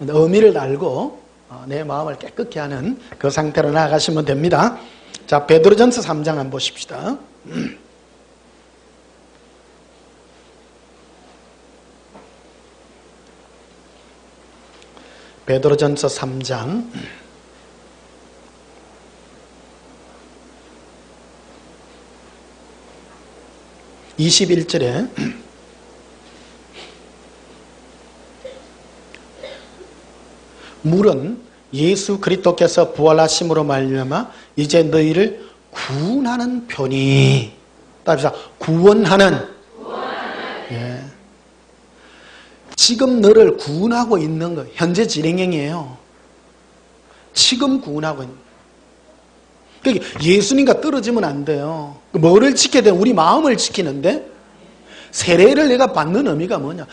의미를 알고 내 마음을 깨끗게 하는 그 상태로 나아가시면 됩니다. 자, 베드로전서 3장 한번 보십시다. 베드로전서 3장 21절에 물은 예수 그리스도께서 부활하심으로 말미암아 이제 너희를 구원하는 편이, 따라서 구원하는. 예. 지금 너를 구원하고 있는 거, 현재 진행형이에요. 지금 구원하고 있는. 그러니까 예수님과 떨어지면 안 돼요. 뭐를 지켜야 돼? 우리 마음을 지키는데, 세례를 내가 받는 의미가 뭐냐?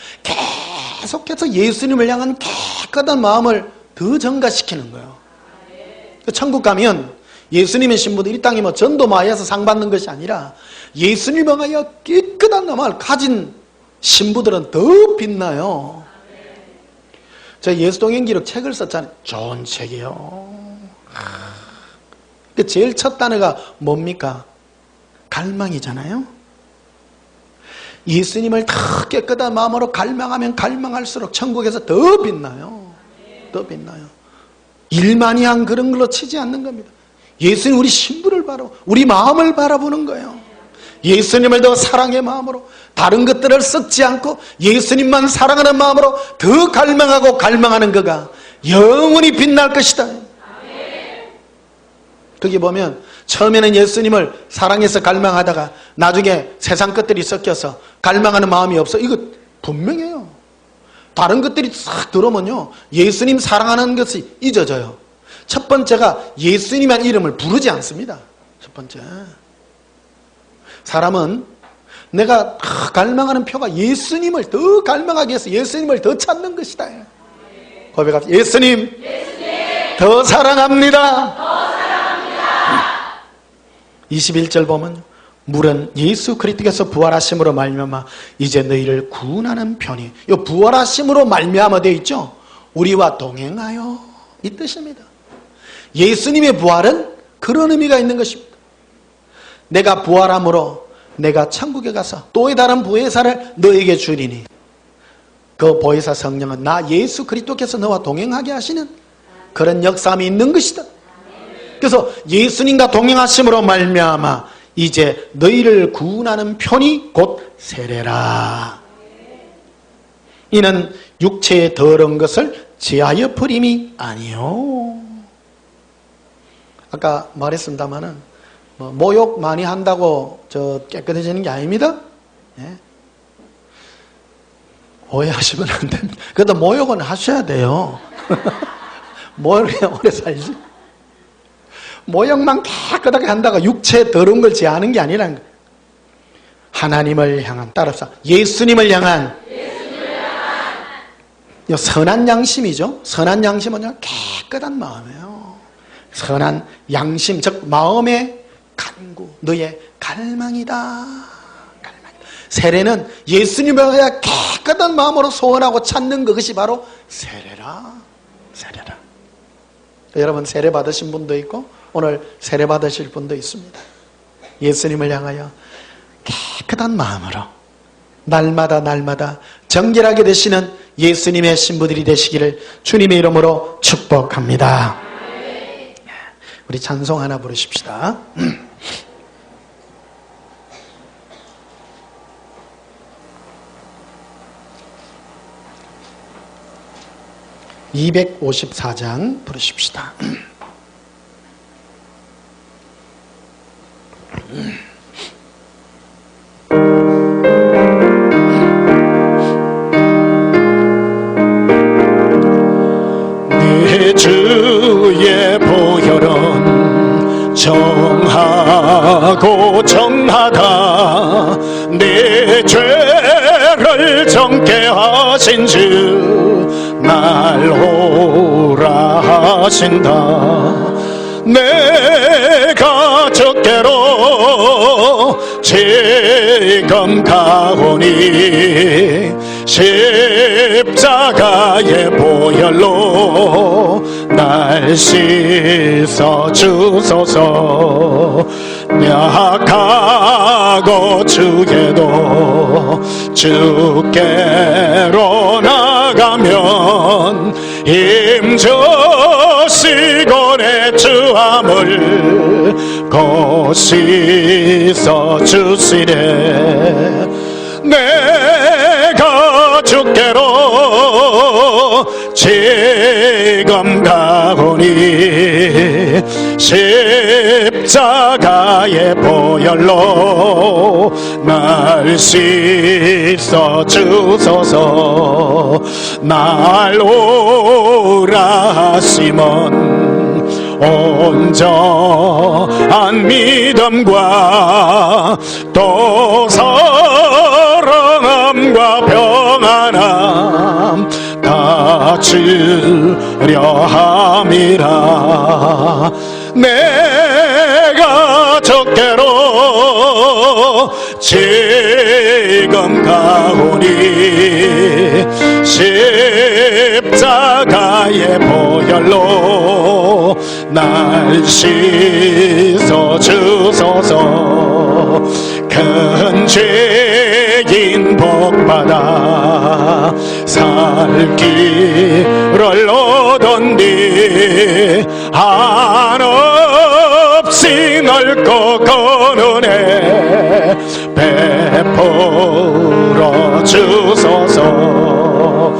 계속해서 예수님을 향한 깨끗한 마음을 더 증가시키는 거예요. 천국 가면 예수님의 신부들 이 땅에 전도마에서 상 받는 것이 아니라 예수님을 향하여 깨끗한 마음을 가진 신부들은 더 빛나요. 제가 예수동행기록 책을 썼잖아요. 좋은 책이요. 제일 첫 단어가 뭡니까? 갈망이잖아요. 예수님을 더 깨끗한 마음으로 갈망하면 갈망할수록 천국에서 더 빛나요. 더 빛나요. 일만이 한 그런 걸로 치지 않는 겁니다. 예수님 우리 신부를 바라보고 우리 마음을 바라보는 거예요. 예수님을 더 사랑의 마음으로, 다른 것들을 썩지 않고 예수님만 사랑하는 마음으로 더 갈망하고 갈망하는 그가 영원히 빛날 것이다. 거기 보면 처음에는 예수님을 사랑해서 갈망하다가 나중에 세상 것들이 섞여서 갈망하는 마음이 없어. 이거 분명해요. 다른 것들이 싹 들어오면요, 예수님 사랑하는 것이 잊어져요. 첫 번째가 예수님이라는 이름을 부르지 않습니다. 첫 번째, 사람은 내가 갈망하는 표가 예수님을 더 갈망하기 위해서 예수님을 더 찾는 것이다. 고백합시다. 예수님, 더 사랑합니다. 21절 보면 물은 예수 그리스도께서 부활하심으로 말미암아 이제 너희를 구원하는 편이, 이 부활하심으로 말미암아 되어 있죠. 우리와 동행하여, 이 뜻입니다. 예수님의 부활은 그런 의미가 있는 것입니다. 내가 부활함으로 내가 천국에 가서 또의 다른 부회사를 너에게 주리니, 그 보혜사 성령은 나 예수 그리스도께서 너와 동행하게 하시는 그런 역사함이 있는 것이다. 그래서 예수님과 동행하심으로 말미암아 이제 너희를 구원하는 편이 곧 세례라. 이는 육체의 더러운 것을 제하여 버림이 아니요. 아까 말했습니다마는 모욕 많이 한다고 깨끗해지는 게 아닙니다. 예? 오해하시면 안 됩니다. 그래도 모욕은 하셔야 돼요. 모욕에 오래 살지. 모욕만 깨끗하게 한다고 육체의 더러운 걸 제하는 게 아니라는 거예요. 하나님을 향한, 따라서 예수님을 향한 선한 양심이죠. 선한 양심은 깨끗한 마음이에요. 선한 양심, 즉 마음의 간구, 너의 갈망이다. 세례는 예수님을 향해 깨끗한 마음으로 소원하고 찾는 그것이 바로 세례라. 세례라. 여러분 세례 받으신 분도 있고 오늘 세례 받으실 분도 있습니다. 예수님을 향하여 깨끗한 마음으로 날마다 정결하게 되시는 예수님의 신부들이 되시기를 주님의 이름으로 축복합니다. 우리 찬송 하나 부르십시다. 254장 부르십시다. 내 주의 보혈은 정하고 정하다. 내 죄를 정케 하신 주 날 오라 하신다. 내가 적게로 지금 가오니 십자가의 보혈로 날 씻어 주소서. 약하고 주게도 주께로 나가면 힘주시고 내 주함을 곧 씻어 주시래. 내가 주께로 지금 가오니 십자가의 보혈로 날 씻어 주소서. 날 오라 하시면 온전한 믿음과 또 사랑함과 평안함 다 주려 함이라. 내가 적게로 지금 가오니 십자가의 보혈로 날 씻어 주소서. 큰 죄인 복받아 살 길을 얻었니 한없이 넓고 큰 은혜 베풀어 주소서.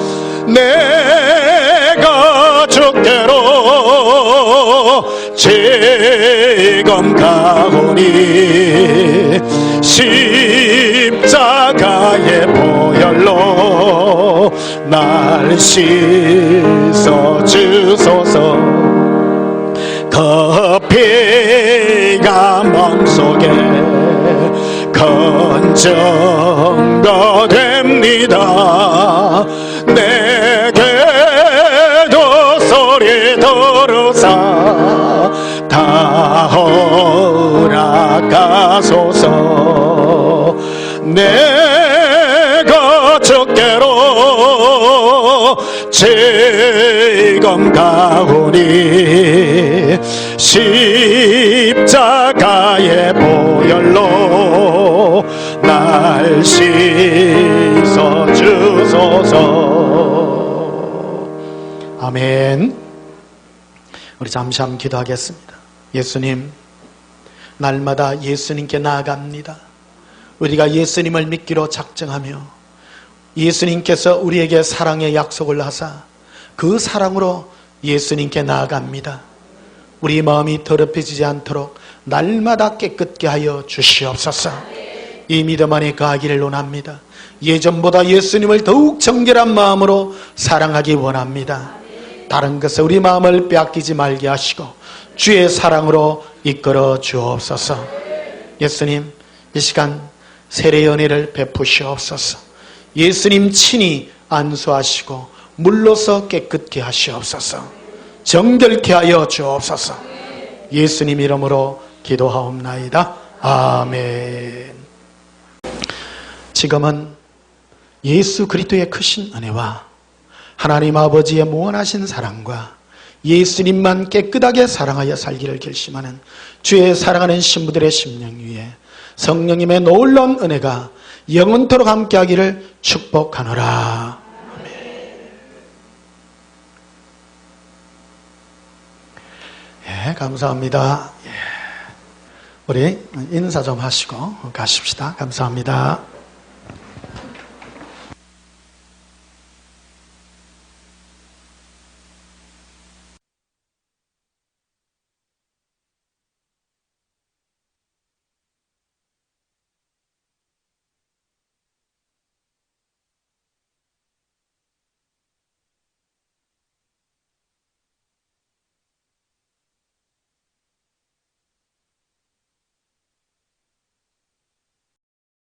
내가 주께로 지금 가오니 십자가의 보혈로 날 씻어 주소서. 그 피가 몸속에 큰 증거 됩니다. 내게도 소리 들으사 다 허락하소서. 내가 주께로 지금 가오니 십자가의 보혈로 날 씻어 주소서. 아멘. 우리 잠시 한번 기도하겠습니다. 예수님, 날마다 예수님께 나아갑니다. 우리가 예수님을 믿기로 작정하며 예수님께서 우리에게 사랑의 약속을 하사 그 사랑으로 예수님께 나아갑니다. 우리 마음이 더럽혀지지 않도록 날마다 깨끗게 하여 주시옵소서. 이 믿음 안에 거하기를 원합니다. 예전보다 예수님을 더욱 정결한 마음으로 사랑하기 원합니다. 다른 것에 우리 마음을 빼앗기지 말게 하시고 주의 사랑으로 이끌어 주옵소서. 예수님, 이 시간 세례 연회를 베푸시옵소서. 예수님 친히 안수하시고 물로서 깨끗게 하시옵소서. 정결케 하여 주옵소서. 예수님 이름으로 기도하옵나이다. 아멘. 지금은 예수 그리스도의 크신 은혜와 하나님 아버지의 무한하신 사랑과 예수님만 깨끗하게 사랑하여 살기를 결심하는 주의 사랑하는 신부들의 심령 위에 성령님의 놀라운 은혜가 영원토록 함께하기를 축복하노라. 아멘. 예, 감사합니다. 예. 우리 인사 좀 하시고 가십시다. 감사합니다.